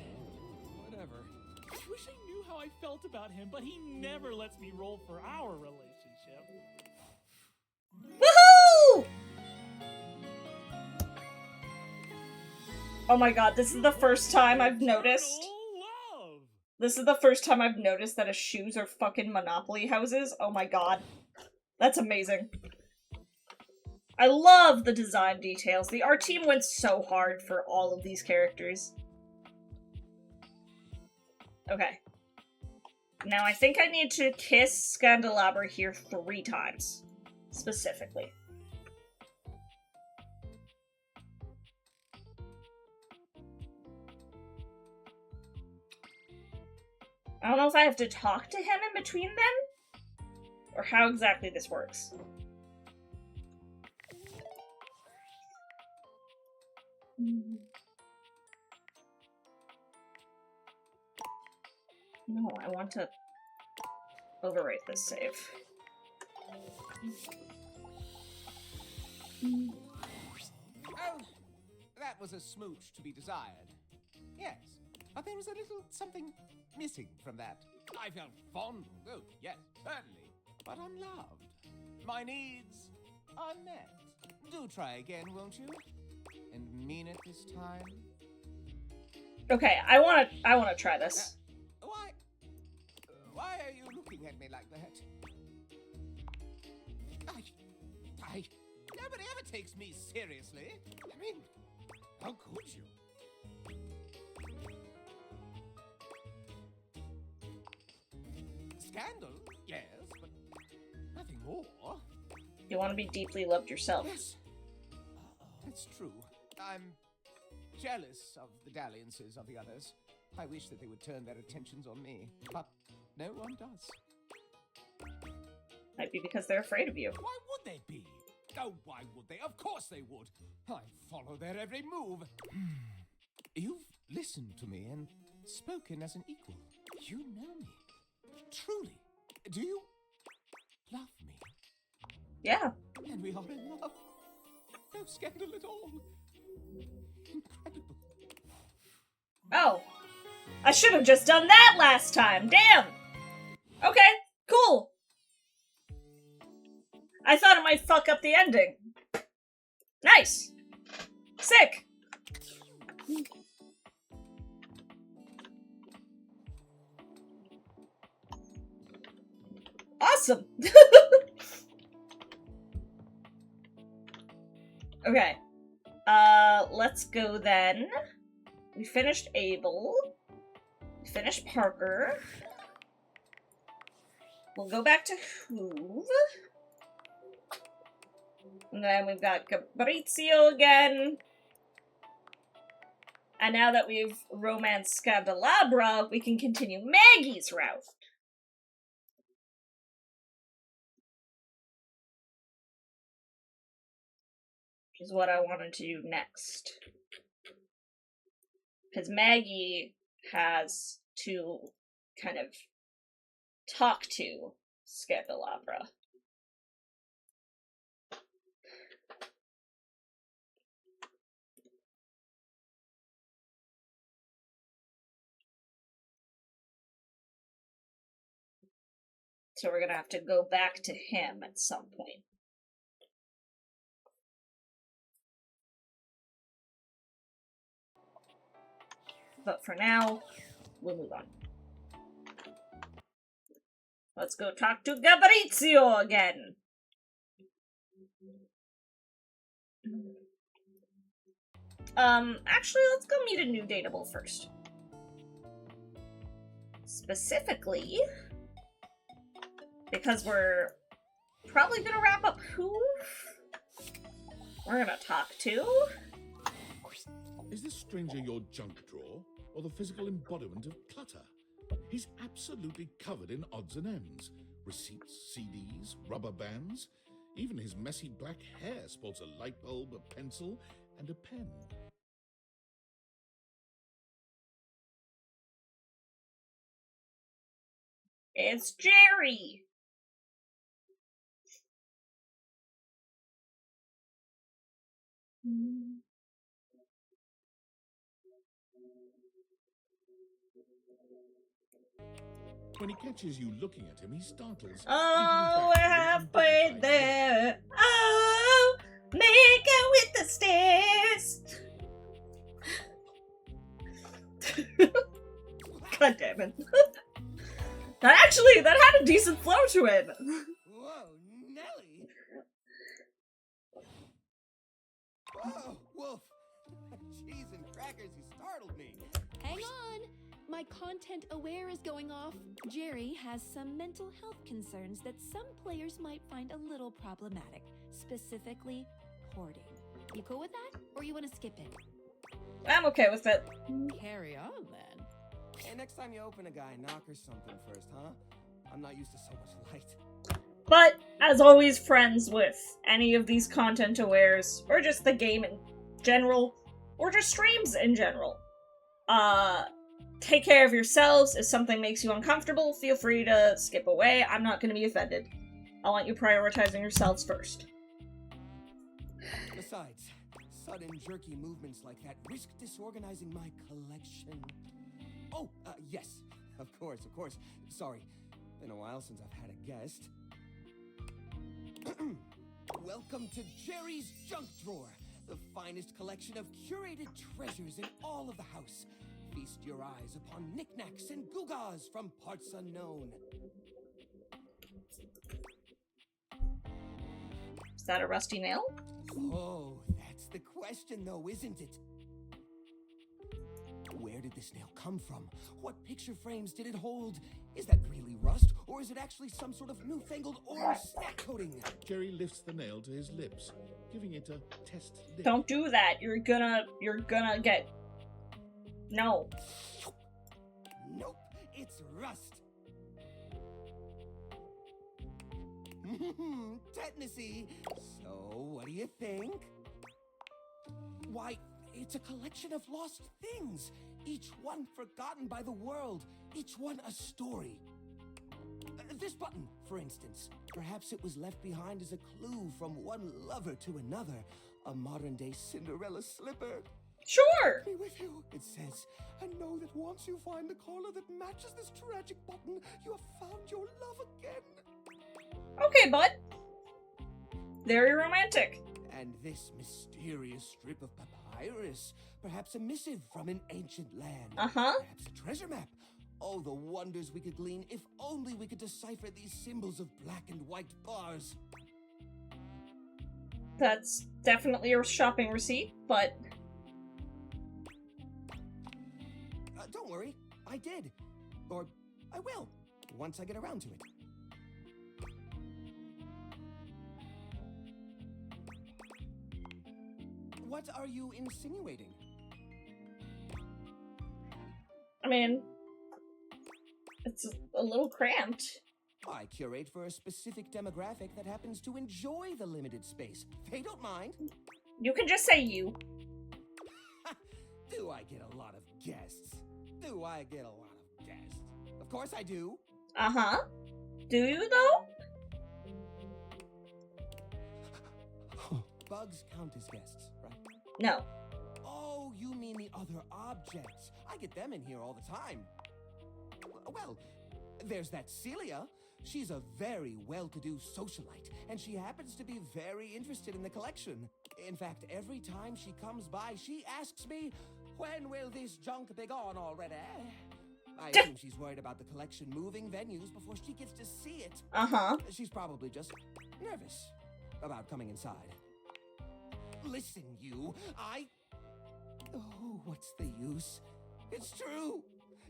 Speaker 8: Whatever.
Speaker 6: I wish I knew how I felt about him, but he never lets me roll for our relationship.
Speaker 1: Woohoo! Oh my god, this is the first time I've noticed.
Speaker 6: Love!
Speaker 1: This is the first time I've noticed that his shoes are fucking Monopoly houses. Oh my god. That's amazing. I love the design details. The art team went so hard for all of these characters. Okay. Now I think I need to kiss Scandelabra here 3 times. Specifically. I don't know if I have to talk to him in between them, or how exactly this works. No, I want to overwrite this save.
Speaker 4: Oh, that was a smooch to be desired. Yes, but there was a little something missing from that. I felt fond. Oh, yes, certainly. But unloved. My needs are met. Do try again, won't you? And mean it this time.
Speaker 1: Okay, I wanna try this.
Speaker 4: Why are you looking at me like that? Nobody ever takes me seriously. I mean, how could you? Scandal, yes, but nothing more.
Speaker 1: You want to be deeply loved yourself.
Speaker 4: Yes, that's true. I'm jealous of the dalliances of the others. I wish that they would turn their attentions on me, but no one does.
Speaker 1: Might be because they're afraid of you.
Speaker 4: Why would they be? Oh, why would they? Of course they would. I follow their every move. You've listened to me and spoken as an equal. You know me. Truly. Do you love me?
Speaker 1: Yeah.
Speaker 4: And we are in love. No scandal at all. Incredible.
Speaker 1: Oh. I should have just done that last time. Damn. Okay, cool. I thought it might fuck up the ending. Nice. Sick. Awesome. Okay. Let's go then. We finished Abel. We finished Parker. We'll go back to Hoove. And then we've got Gabrizio again. And now that we've romanced Scandalabra, we can continue Maggie's route. Which is what I wanted to do next. Because Maggie has to kind of talk to Scandalabra. So we're gonna have to go back to him at some point. But for now, we'll move on. Let's go talk to Gabrizio again. Actually, let's go meet a new dateable first. Specifically, because we're probably gonna wrap up Hoove. We're gonna talk to...
Speaker 3: Is this stranger your junk drawer, or the physical embodiment of clutter? He's absolutely covered in odds and ends. Receipts, CDs, rubber bands. Even his messy black hair sports a light bulb, a pencil, and a pen.
Speaker 1: It's Jerry!
Speaker 3: When he catches you looking at him, he startles.
Speaker 1: Oh, we're halfway there. Oh, make it with the stairs. God damn it. That had a decent flow to it.
Speaker 4: Whoa, Nelly! Whoa, Wolf! Cheese and crackers, you startled me.
Speaker 9: Hang on! My content aware is going off. Jerry has some mental health concerns that some players might find a little problematic, specifically hoarding. You cool with that? Or you want to skip it?
Speaker 1: I'm okay with it.
Speaker 9: Carry on then.
Speaker 8: Hey, next time you open a guy, knock or something first, huh? I'm not used to so much light.
Speaker 1: But, as always, friends with any of these content awares, or just the game in general, or just streams in general. take care of yourselves. If something makes you uncomfortable, feel free to skip away. I'm not going to be offended. I want you prioritizing yourselves first.
Speaker 4: Besides, sudden jerky movements like that risk disorganizing my collection. Oh, yes. Of course. Sorry. Been a while since I've had a guest. Welcome to Jerry's Junk Drawer, the finest collection of curated treasures in all of the house. Feast your eyes upon knickknacks and gewgaws from parts unknown.
Speaker 1: Is that a rusty nail?
Speaker 4: Oh, that's the question though, isn't it? Where did this nail come from? What picture frames did it hold? Is that really rust, or is it actually some sort of newfangled orange snack coating?
Speaker 3: Jerry lifts the nail to his lips, giving it a test lick.
Speaker 1: Don't do that. You're gonna get... No.
Speaker 4: Nope, it's rust. Tetanusy. So, what do you think? Why, it's a collection of lost things. Each one forgotten by the world. Each one a story. This button, for instance. Perhaps it was left behind as a clue from one lover to another. A modern-day Cinderella slipper.
Speaker 1: Sure!
Speaker 4: Be with you, it says. And know that once you find the collar that matches this tragic button, you have found your love again.
Speaker 1: Okay, bud. Very romantic.
Speaker 4: And this mysterious strip of papyrus. Perhaps a missive from an ancient land.
Speaker 1: Uh-huh.
Speaker 4: Perhaps a treasure map. Oh, the wonders we could glean if only we could decipher these symbols of black and white bars.
Speaker 1: That's definitely a shopping receipt, but...
Speaker 4: Don't worry, I did. Or I will, once I get around to it. What are you insinuating?
Speaker 1: I mean... It's a little cramped.
Speaker 4: I curate for a specific demographic that happens to enjoy the limited space. They don't mind.
Speaker 1: You can just say you.
Speaker 4: Do I get a lot of guests? Do I get a lot of guests? Of course I do.
Speaker 1: Uh-huh. Do you, though?
Speaker 4: Bugs count as guests, right?
Speaker 1: No.
Speaker 4: Oh, you mean the other objects. I get them in here all the time. Well, there's that Celia. She's a very well-to-do socialite, and she happens to be very interested in the collection. In fact, every time she comes by, she asks me, when will this junk be gone already? I assume she's worried about the collection moving venues before she gets to see it.
Speaker 1: Uh-huh.
Speaker 4: She's probably just nervous about coming inside. Listen, you, Oh, what's the use? It's true.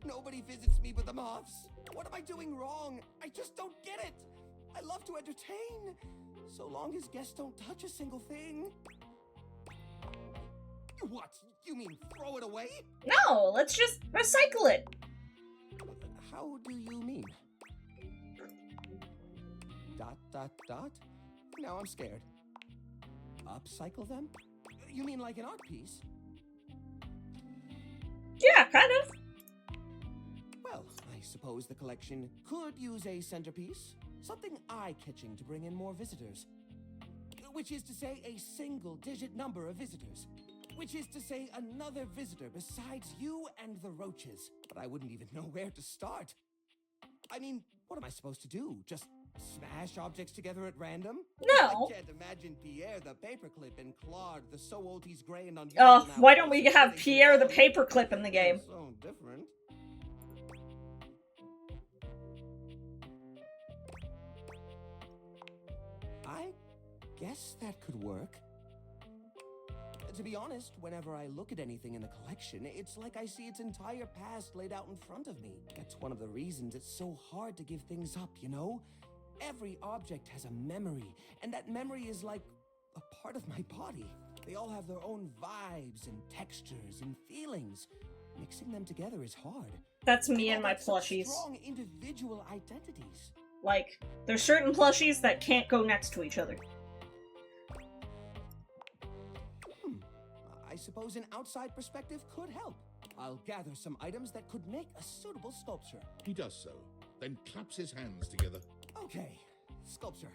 Speaker 4: Nobody visits me but the moths. What am I doing wrong? I just don't get it. I love to entertain, so long as guests don't touch a single thing. What? You mean throw it away?
Speaker 1: No, let's just recycle it.
Speaker 4: How do you mean? ... Now I'm scared. Upcycle them? You mean like an art piece?
Speaker 1: Yeah, kind of.
Speaker 4: Well, I suppose the collection could use a centerpiece. Something eye-catching to bring in more visitors. Which is to say a single-digit number of visitors. Which is to say another visitor besides you and the roaches. But I wouldn't even know where to start. I mean, what am I supposed to do? Just smash objects together at random?
Speaker 1: No.
Speaker 4: I can't imagine Pierre the paperclip and Claude the so old he's gray and unusual.
Speaker 1: Oh,
Speaker 4: now.
Speaker 1: why don't we have Pierre the paperclip in the game?
Speaker 4: So different. I guess that could work. To be honest, whenever I look at anything in the collection, it's like I see its entire past laid out in front of me. That's one of the reasons it's so hard to give things up, you know? Every object has a memory, and that memory is like a part of my body. They all have their own vibes and textures and feelings. Mixing them together is hard.
Speaker 1: That's me
Speaker 4: They
Speaker 1: and
Speaker 4: all
Speaker 1: my
Speaker 4: have such
Speaker 1: plushies.
Speaker 4: strong individual identities.
Speaker 1: Like, there's certain plushies that can't go next to each other.
Speaker 4: I suppose an outside perspective could help. I'll gather some items that could make a suitable sculpture.
Speaker 3: He does so, then claps his hands together.
Speaker 4: Okay, sculpture.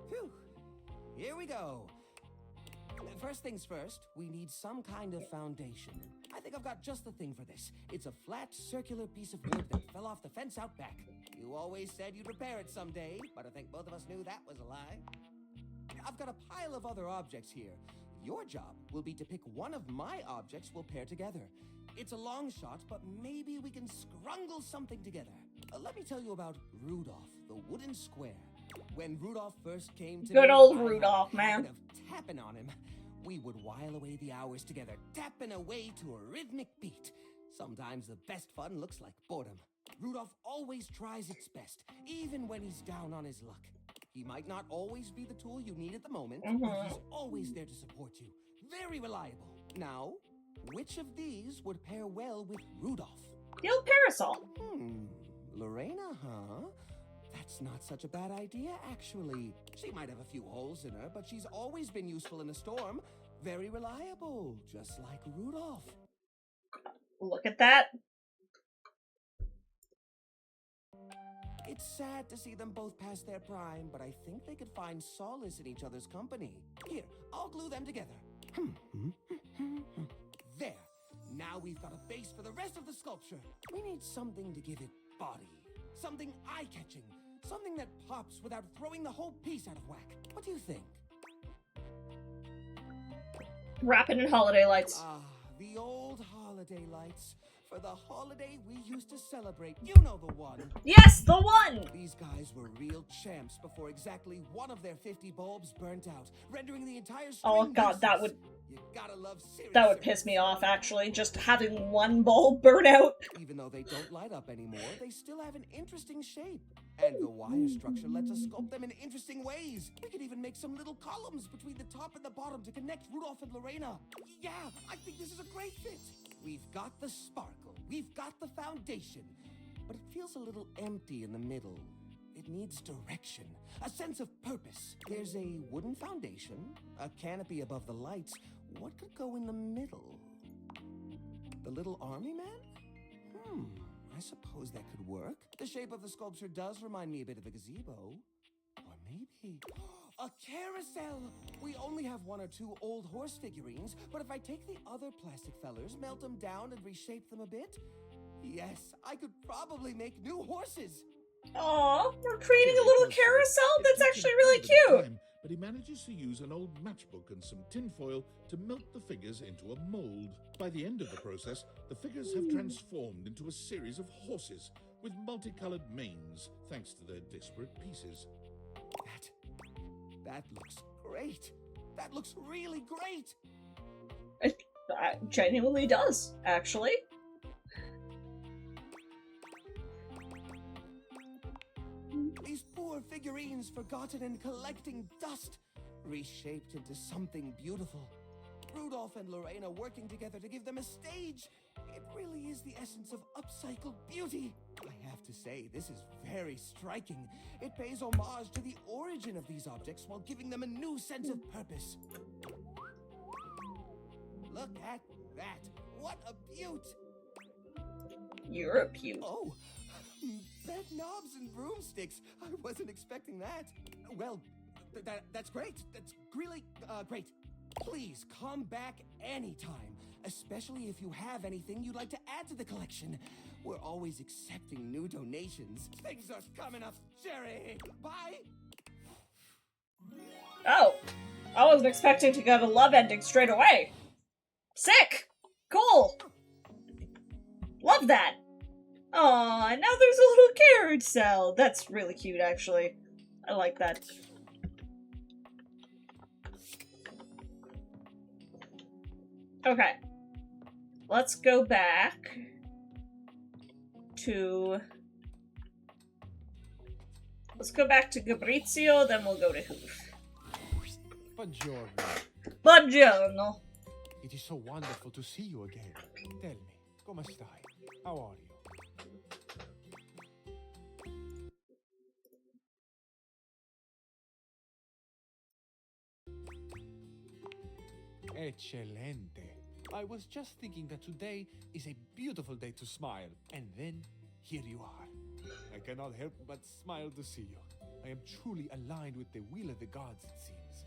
Speaker 4: Phew. Here we go. First things first, we need some kind of foundation. I think I've got just the thing for this. It's a flat, circular piece of wood that fell off the fence out back. You always said you'd repair it someday, but I think both of us knew that was a lie. I've got a pile of other objects here. Your job will be to pick one of my objects we'll pair together. It's a long shot, but maybe we can scrungle something together. Let me tell you about Rudolph, the wooden square. When Rudolph first came to
Speaker 1: Good
Speaker 4: me,
Speaker 1: old
Speaker 4: I had
Speaker 1: Rudolph,
Speaker 4: a
Speaker 1: man.
Speaker 4: habit of tapping on him. We would while away the hours together, tapping away to a rhythmic beat. Sometimes the best fun looks like boredom. Rudolph always tries its best, even when he's down on his luck. He might not always be the tool you need at the moment, but he's always there to support you. Very reliable. Now, which of these would pair well with Rudolph?
Speaker 1: Field parasol.
Speaker 4: Lorena, huh? That's not such a bad idea, actually. She might have a few holes in her, but she's always been useful in a storm. Very reliable, just like Rudolph.
Speaker 1: Look at that.
Speaker 4: It's sad to see them both past their prime, but I think they could find solace in each other's company. Here, I'll glue them together. There. Now we've got a base for the rest of the sculpture. We need something to give it body. Something eye-catching. Something that pops without throwing the whole piece out of whack. What do you think?
Speaker 1: Wrap it in holiday lights.
Speaker 4: Ah, the old holiday lights. For the holiday we used to celebrate. You know the one.
Speaker 1: Yes, the one!
Speaker 4: These guys were real champs before exactly one of their 50 bulbs burnt out, rendering the entire string
Speaker 1: Oh god, that
Speaker 4: useless.
Speaker 1: would
Speaker 4: You gotta love serious
Speaker 1: that would piss me off, actually, just having one bulb burn out.
Speaker 4: Even though they don't light up anymore, they still have an interesting shape. And the wire structure lets us sculpt them in interesting ways. We could even make some little columns between the top and the bottom to connect Rudolph and Lorena. Yeah, I think this is a great fit. We've got the sparkle, we've got the foundation, but it feels a little empty in the middle. It needs direction, a sense of purpose. There's a wooden foundation, a canopy above the lights. What could go in the middle? The little army man? I suppose that could work. The shape of the sculpture does remind me a bit of a gazebo. Or maybe a carousel! We only have one or two old horse figurines, but if I take the other plastic fellers, melt them down and reshape them a bit, yes, I could probably make new horses!
Speaker 1: Aw, we're creating a little carousel?
Speaker 3: It
Speaker 1: That's
Speaker 3: takes
Speaker 1: actually
Speaker 3: him
Speaker 1: really
Speaker 3: a bit of
Speaker 1: cute!
Speaker 3: time, but he manages to use an old matchbook and some tinfoil to melt the figures into a mold. By the end of the process, the figures have transformed into a series of horses with multicolored manes, thanks to their disparate pieces.
Speaker 4: That looks great! That looks really great!
Speaker 1: It genuinely does, actually.
Speaker 4: These poor figurines forgotten and collecting dust, reshaped into something beautiful. Rudolph and Lorena working together to give them a stage. It really is the essence of upcycled beauty. I have to say, this is very striking. It pays homage to the origin of these objects while giving them a new sense of purpose. Look at that. What a beaut!
Speaker 1: You're a beaut.
Speaker 4: Oh, bed knobs and broomsticks. I wasn't expecting that. Well, that's great. That's really great. Please come back anytime, especially if you have anything you'd like to add to the collection. We're always accepting new donations. Things are coming up, Jerry. Bye.
Speaker 1: Oh, I wasn't expecting to get a love ending straight away. Sick! Cool! Love that! Aw, now there's a little carousel. That's really cute, actually. I like that. Okay. Let's go back to... Let's go back to Gabrizio, then we'll go to Hoof.
Speaker 7: Buongiorno.
Speaker 1: Buongiorno!
Speaker 7: It is so wonderful to see you again. Tell me, come stai? How are you? Eccellente. I was just thinking that today is a beautiful day to smile. And then, here you are. I cannot help but smile to see you. I am truly aligned with the will of the gods, it seems.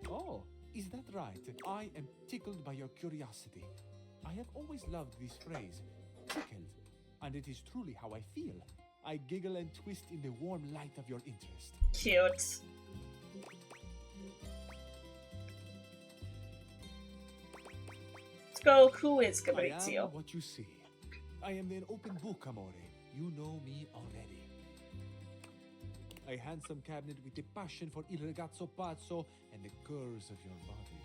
Speaker 7: Oh, is that right? I am tickled by your curiosity. I have always loved this phrase, tickled, and it is truly how I feel. I giggle and twist in the warm light of your interest.
Speaker 1: Cute. Let's go. Who is
Speaker 7: I
Speaker 1: Fabrizio?
Speaker 7: am what you see. I am an open book, amore. You know me already. A handsome cabinet with a passion for il ragazzo pazzo and the curves of your body.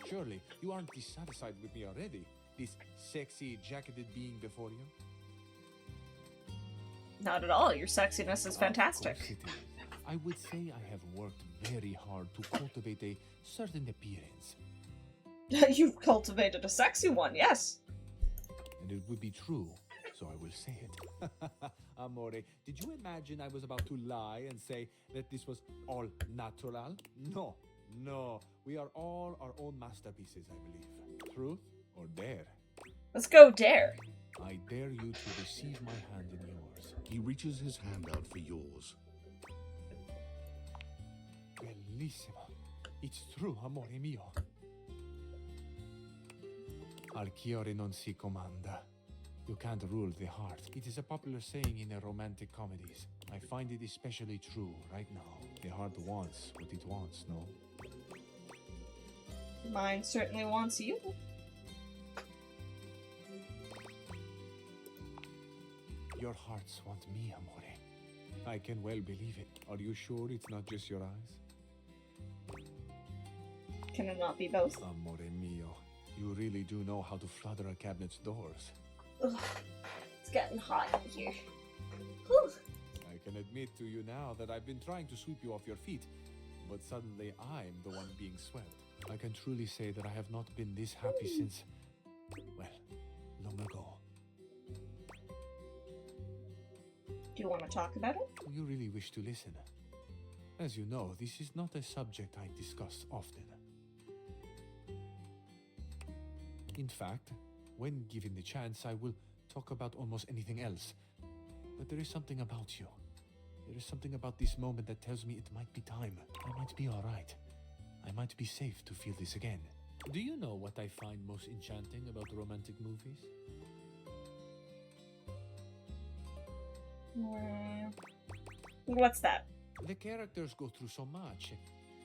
Speaker 7: Surely, you aren't dissatisfied with me already? This sexy, jacketed being before you?
Speaker 1: Not at all. Your sexiness is
Speaker 7: Of
Speaker 1: fantastic.
Speaker 7: course it is. I would say I have worked very hard to cultivate a certain appearance.
Speaker 1: You've cultivated a sexy one, yes.
Speaker 7: And it would be true, so I will say it. Amore, did you imagine I was about to lie and say that this was all natural? No, no. We are all our own masterpieces, I believe. Truth or dare?
Speaker 1: Let's go dare.
Speaker 7: I dare you to receive my hand in yours.
Speaker 3: He reaches his hand out for yours.
Speaker 7: Bellissimo. It's true, amore mio. Al cuore non si comanda. You can't rule the heart. It is a popular saying in the romantic comedies. I find it especially true right now. The heart wants what it wants, no?
Speaker 1: Mine certainly wants you.
Speaker 7: Your hearts want me, amore. I can well believe it. Are you sure it's not just your eyes?
Speaker 1: Can it not be both?
Speaker 7: Amore mio. You really do know how to flutter a cabinet's doors.
Speaker 1: Ugh, it's getting hot in here. Whew.
Speaker 7: I can admit to you now that I've been trying to sweep you off your feet, but suddenly I'm the one being swept. I can truly say that I have not been this happy since, well, long ago.
Speaker 1: Do you want to talk about it?
Speaker 7: Do you really wish to listen? As you know, this is not a subject I discuss often. In fact, when given the chance, I will talk about almost anything else. But there is something about you. There is something about this moment that tells me it might be time. I might be alright. I might be safe to feel this again. Do you know what I find most enchanting about romantic movies?
Speaker 1: What's that?
Speaker 7: The characters go through so much.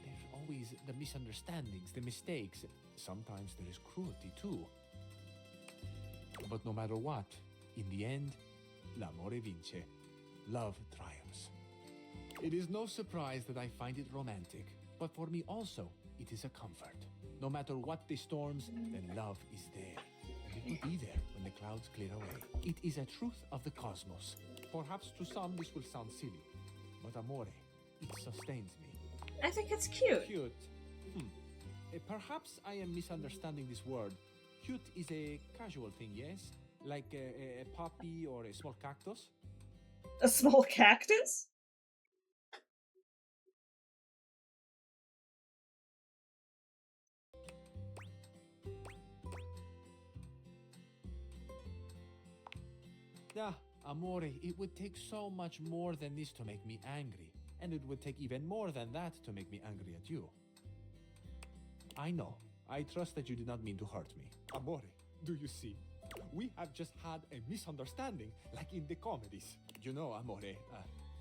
Speaker 7: There's always the misunderstandings, the mistakes. Sometimes there is cruelty too. But no matter what, in the end, l'amore vince. Love triumphs. It is no surprise that I find it romantic, but for me also, it is a comfort. No matter what the storms, then love is there. And it will be there when the clouds clear away. It is a truth of the cosmos. Perhaps to some this will sound silly, but amore, it sustains me.
Speaker 1: I think it's cute.
Speaker 7: Cute. Perhaps I am misunderstanding this word. Cute is a casual thing, yes? Like a poppy or a small cactus?
Speaker 1: A small cactus?
Speaker 7: Ah, amore, it would take so much more than this to make me angry. And it would take even more than that to make me angry at you. I know. I trust that you did not mean to hurt me. Amore, do you see? We have just had a misunderstanding, like in the comedies. You know, amore,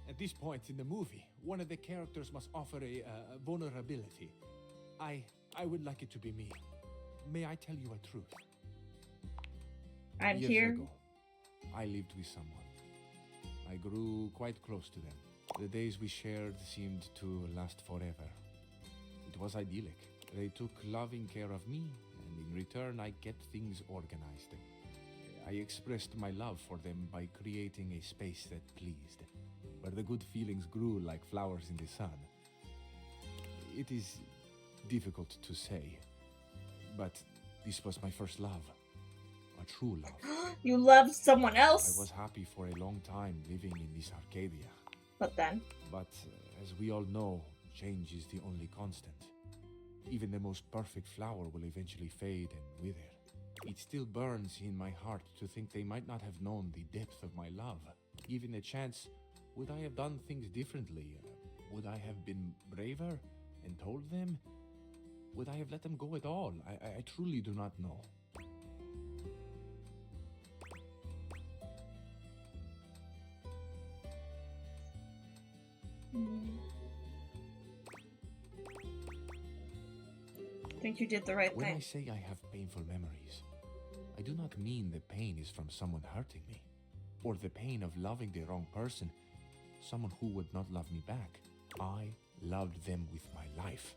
Speaker 7: at this point in the movie, one of the characters must offer a vulnerability. I would like it to be me. May I tell you a truth?
Speaker 1: I'm
Speaker 7: Years
Speaker 1: here.
Speaker 7: ago, I lived with someone. I grew quite close to them. The days we shared seemed to last forever. It was idyllic. They took loving care of me, and in return I kept things organized. I expressed my love for them by creating a space that pleased, where the good feelings grew like flowers in the sun. It is difficult to say, but this was my first love. A true love.
Speaker 1: You loved someone
Speaker 7: I
Speaker 1: else?
Speaker 7: was happy for a long time living in this Arcadia.
Speaker 1: But then?
Speaker 7: But as we all know, change is the only constant. Even the most perfect flower will eventually fade and wither. It still burns in my heart to think they might not have known the depth of my love. Given a chance, would I have done things differently? Would I have been braver and told them? Would I have let them go at all? I truly do not know.
Speaker 1: I think you did the right
Speaker 7: When
Speaker 1: thing.
Speaker 7: I say I have painful memories, I do not mean the pain is from someone hurting me, or the pain of loving the wrong person, someone who would not love me back. I loved them with my life,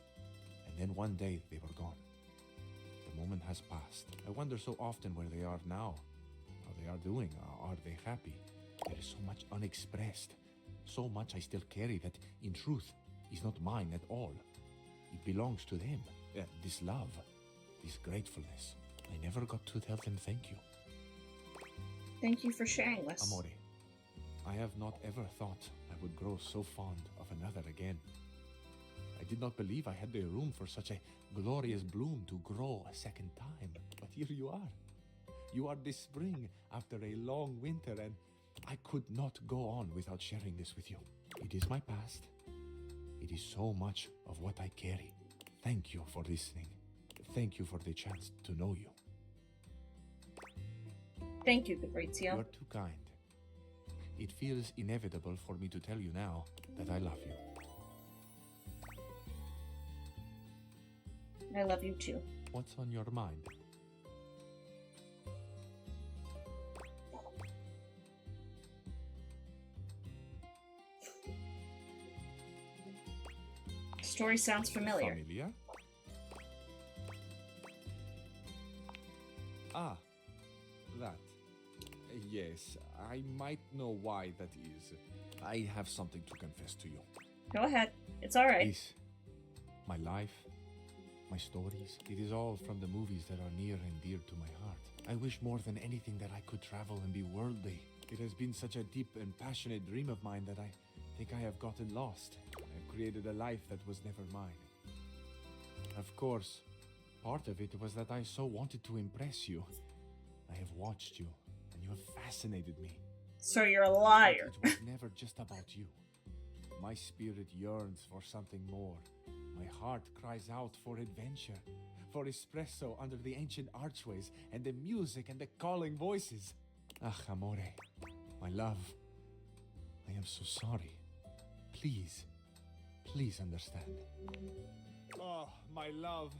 Speaker 7: and then one day they were gone. The moment has passed. I wonder so often where they are now, how they are doing, are they happy? There is so much unexpressed, so much I still carry that, in truth, is not mine at all. It belongs to them. This love, this gratefulness. I never got to tell them thank you.
Speaker 1: Thank you for sharing this.
Speaker 7: Amore, I have not ever thought I would grow so fond of another again. I did not believe I had the room for such a glorious bloom to grow a second time. But here you are. You are this spring after a long winter, and I could not go on without sharing this with you. It is my past. It is so much of what I carry. Thank you for listening. Thank you for the chance to know you.
Speaker 1: Thank you,
Speaker 7: You
Speaker 1: Fabrizio.
Speaker 7: are too kind. It feels inevitable for me to tell you now that I love you.
Speaker 1: I love you too.
Speaker 7: What's on your mind?
Speaker 1: Story sounds familiar.
Speaker 7: Familiar? Ah, that. Yes, I might know why that is. I have something to confess to you.
Speaker 1: Go ahead. It's alright.
Speaker 7: This, my life, my stories, it is all from the movies that are near and dear to my heart. I wish more than anything that I could travel and be worldly. It has been such a deep and passionate dream of mine that I think I have gotten lost. I've created a life that was never mine. Of course, part of it was that I so wanted to impress you. I have watched you, and you have fascinated me.
Speaker 1: So you're a
Speaker 7: But
Speaker 1: liar.
Speaker 7: it was never just about you. My spirit yearns for something more. My heart cries out for adventure, for espresso under the ancient archways, and the music and the calling voices. Ah, amore, my love, I am so sorry. Please, please understand. Oh, my love,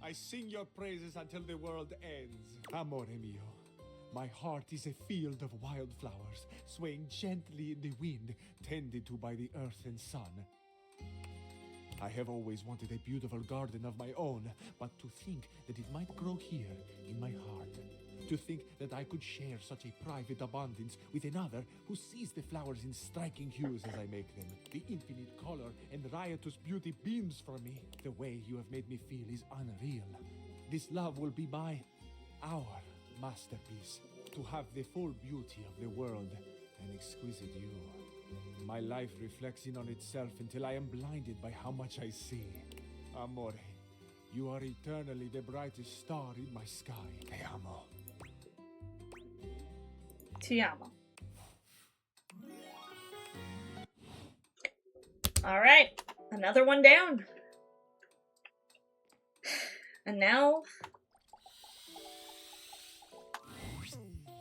Speaker 7: I sing your praises until the world ends. Amore mio, my heart is a field of wildflowers, swaying gently in the wind, tended to by the earth and sun. I have always wanted a beautiful garden of my own, but to think that it might grow here in my heart, to think that I could share such a private abundance with another who sees the flowers in striking hues as I make them. The infinite color and riotous beauty beams from me. The way you have made me feel is unreal. This love will be our masterpiece, to have the full beauty of the world, an exquisite you. My life reflects in on itself until I am blinded by how much I see. Amore, you are eternally the brightest star in my sky. Te amo.
Speaker 1: Ti amo. Alright. Another one down. And now...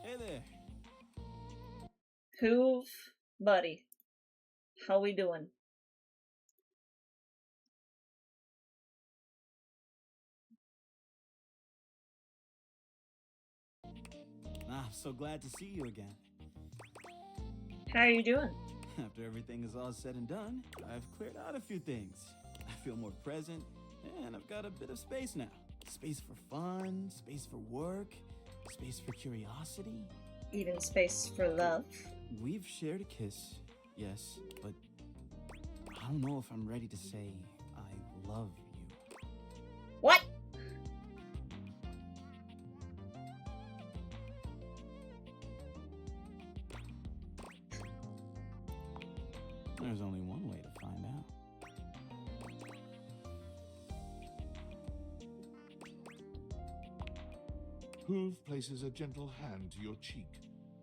Speaker 2: Hey there.
Speaker 1: Who, buddy? How we doing?
Speaker 2: I'm so glad to see you again.
Speaker 1: How are you doing?
Speaker 2: After everything is all said and done, I've cleared out a few things. I feel more present, and I've got a bit of space now. Space for fun, space for work, space for curiosity.
Speaker 1: Even space for love.
Speaker 2: We've shared a kiss, yes, but I don't know if I'm ready to say I love you.
Speaker 1: What?
Speaker 2: There's only one way to find out.
Speaker 3: Hoof places a gentle hand to your cheek,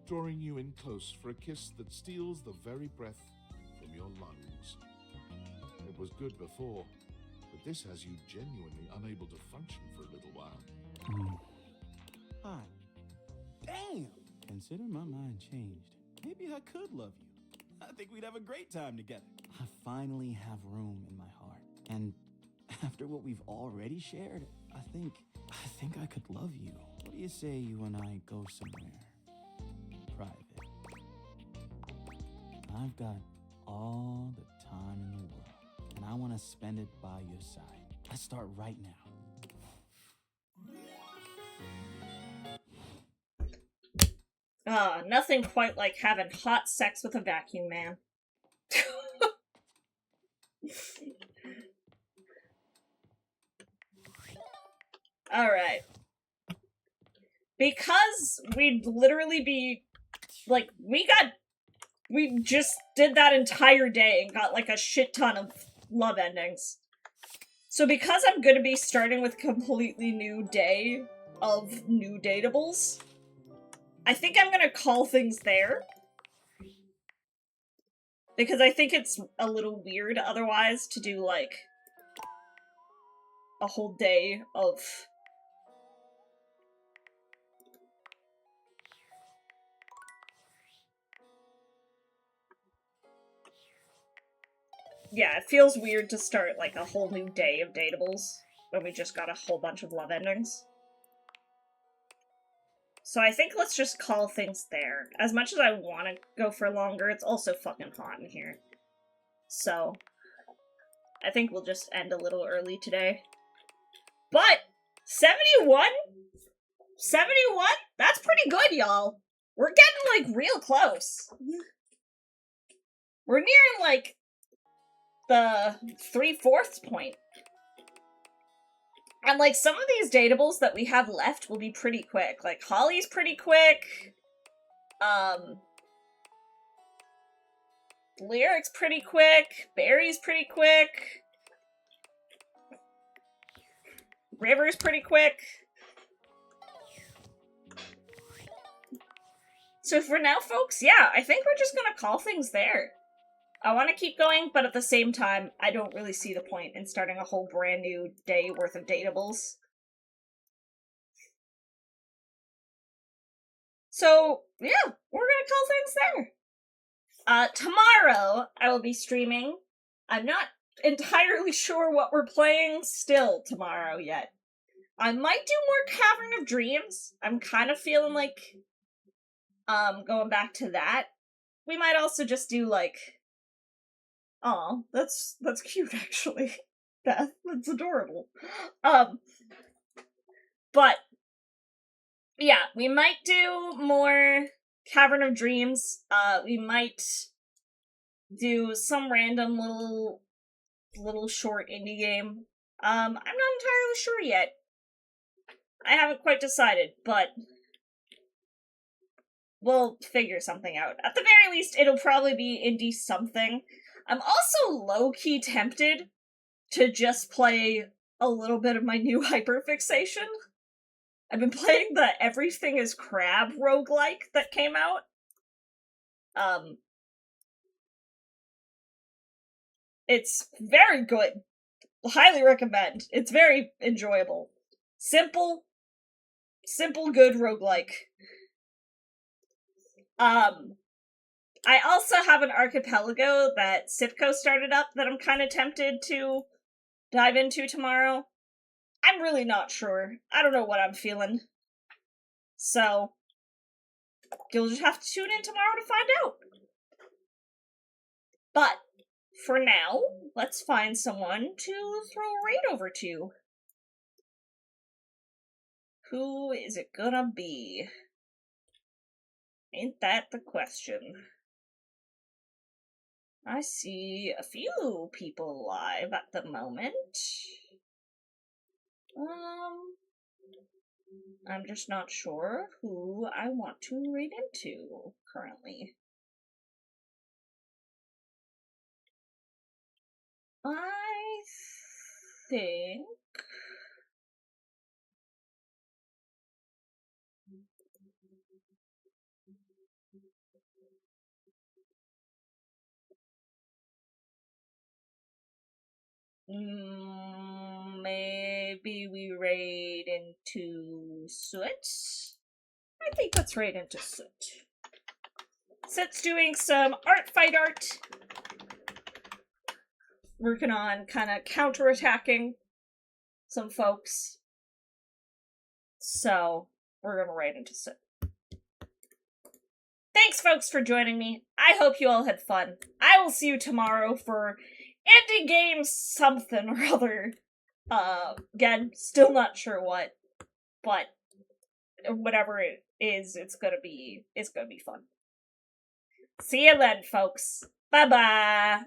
Speaker 3: drawing you in close for a kiss that steals the very breath from your lungs. It was good before, but this has you genuinely unable to function for a little while.
Speaker 2: Hot. Damn! Consider my mind changed. Maybe I could love you. I think we'd have a great time together. I finally have room in my heart. And after what we've already shared, I think I could love you. What do you say you and I go somewhere private? I've got all the time in the world, and I want to spend it by your side. Let's start right now.
Speaker 1: Nothing quite like having hot sex with a vacuum man. Alright. Because we'd literally be, like, we just did that entire day and got, like, a shit ton of love endings. So because I'm gonna be starting with a completely new day of new dateables, I think I'm gonna call things there. Because I think it's a little weird otherwise to do, like, a whole day of... Yeah, it feels weird to start, like, a whole new day of dateables when we just got a whole bunch of love endings. So I think let's just call things there. As much as I want to go for longer, it's also fucking hot in here. So, I think we'll just end a little early today. But, 71? 71? That's pretty good, y'all. We're getting, like, real close. We're nearing, like, the 3/4 point. And, like, some of these dateables that we have left will be pretty quick. Like, Holly's pretty quick. Lyric's pretty quick. Barry's pretty quick. River's pretty quick. So for now, folks, yeah, I think we're just gonna call things there. I want to keep going, but at the same time, I don't really see the point in starting a whole brand new day worth of dateables. So, yeah, we're gonna call things there. Tomorrow, I will be streaming. I'm not entirely sure what we're playing still tomorrow yet. I might do more Cavern of Dreams. I'm kind of feeling like, going back to that. We might also just do, like... Aw, that's cute, actually. Beth, that's adorable. But, yeah, we might do more Cavern of Dreams. We might do some random little short indie game. I'm not entirely sure yet. I haven't quite decided, but we'll figure something out. At the very least, it'll probably be indie something. I'm also low-key tempted to just play a little bit of my new hyperfixation. I've been playing the Everything is Crab roguelike that came out. It's very good. Highly recommend. It's very enjoyable. Simple, good roguelike. I also have an archipelago that Sipco started up that I'm kind of tempted to dive into tomorrow. I'm really not sure. I don't know what I'm feeling. So, you'll just have to tune in tomorrow to find out. But, for now, let's find someone to throw a raid over to. Who is it gonna be? Ain't that the question? I see a few people live at the moment. I'm just not sure who I want to raid into currently. I think Maybe we raid into Soot? I think let's raid into Soot. Soot's doing some fight art. Working on kind of counterattacking some folks. So, we're gonna raid into Soot. Thanks, folks, for joining me. I hope you all had fun. I will see you tomorrow for indie game something or other. Again, still not sure what, but whatever it is, it's gonna be fun. See you then, folks. Bye-bye.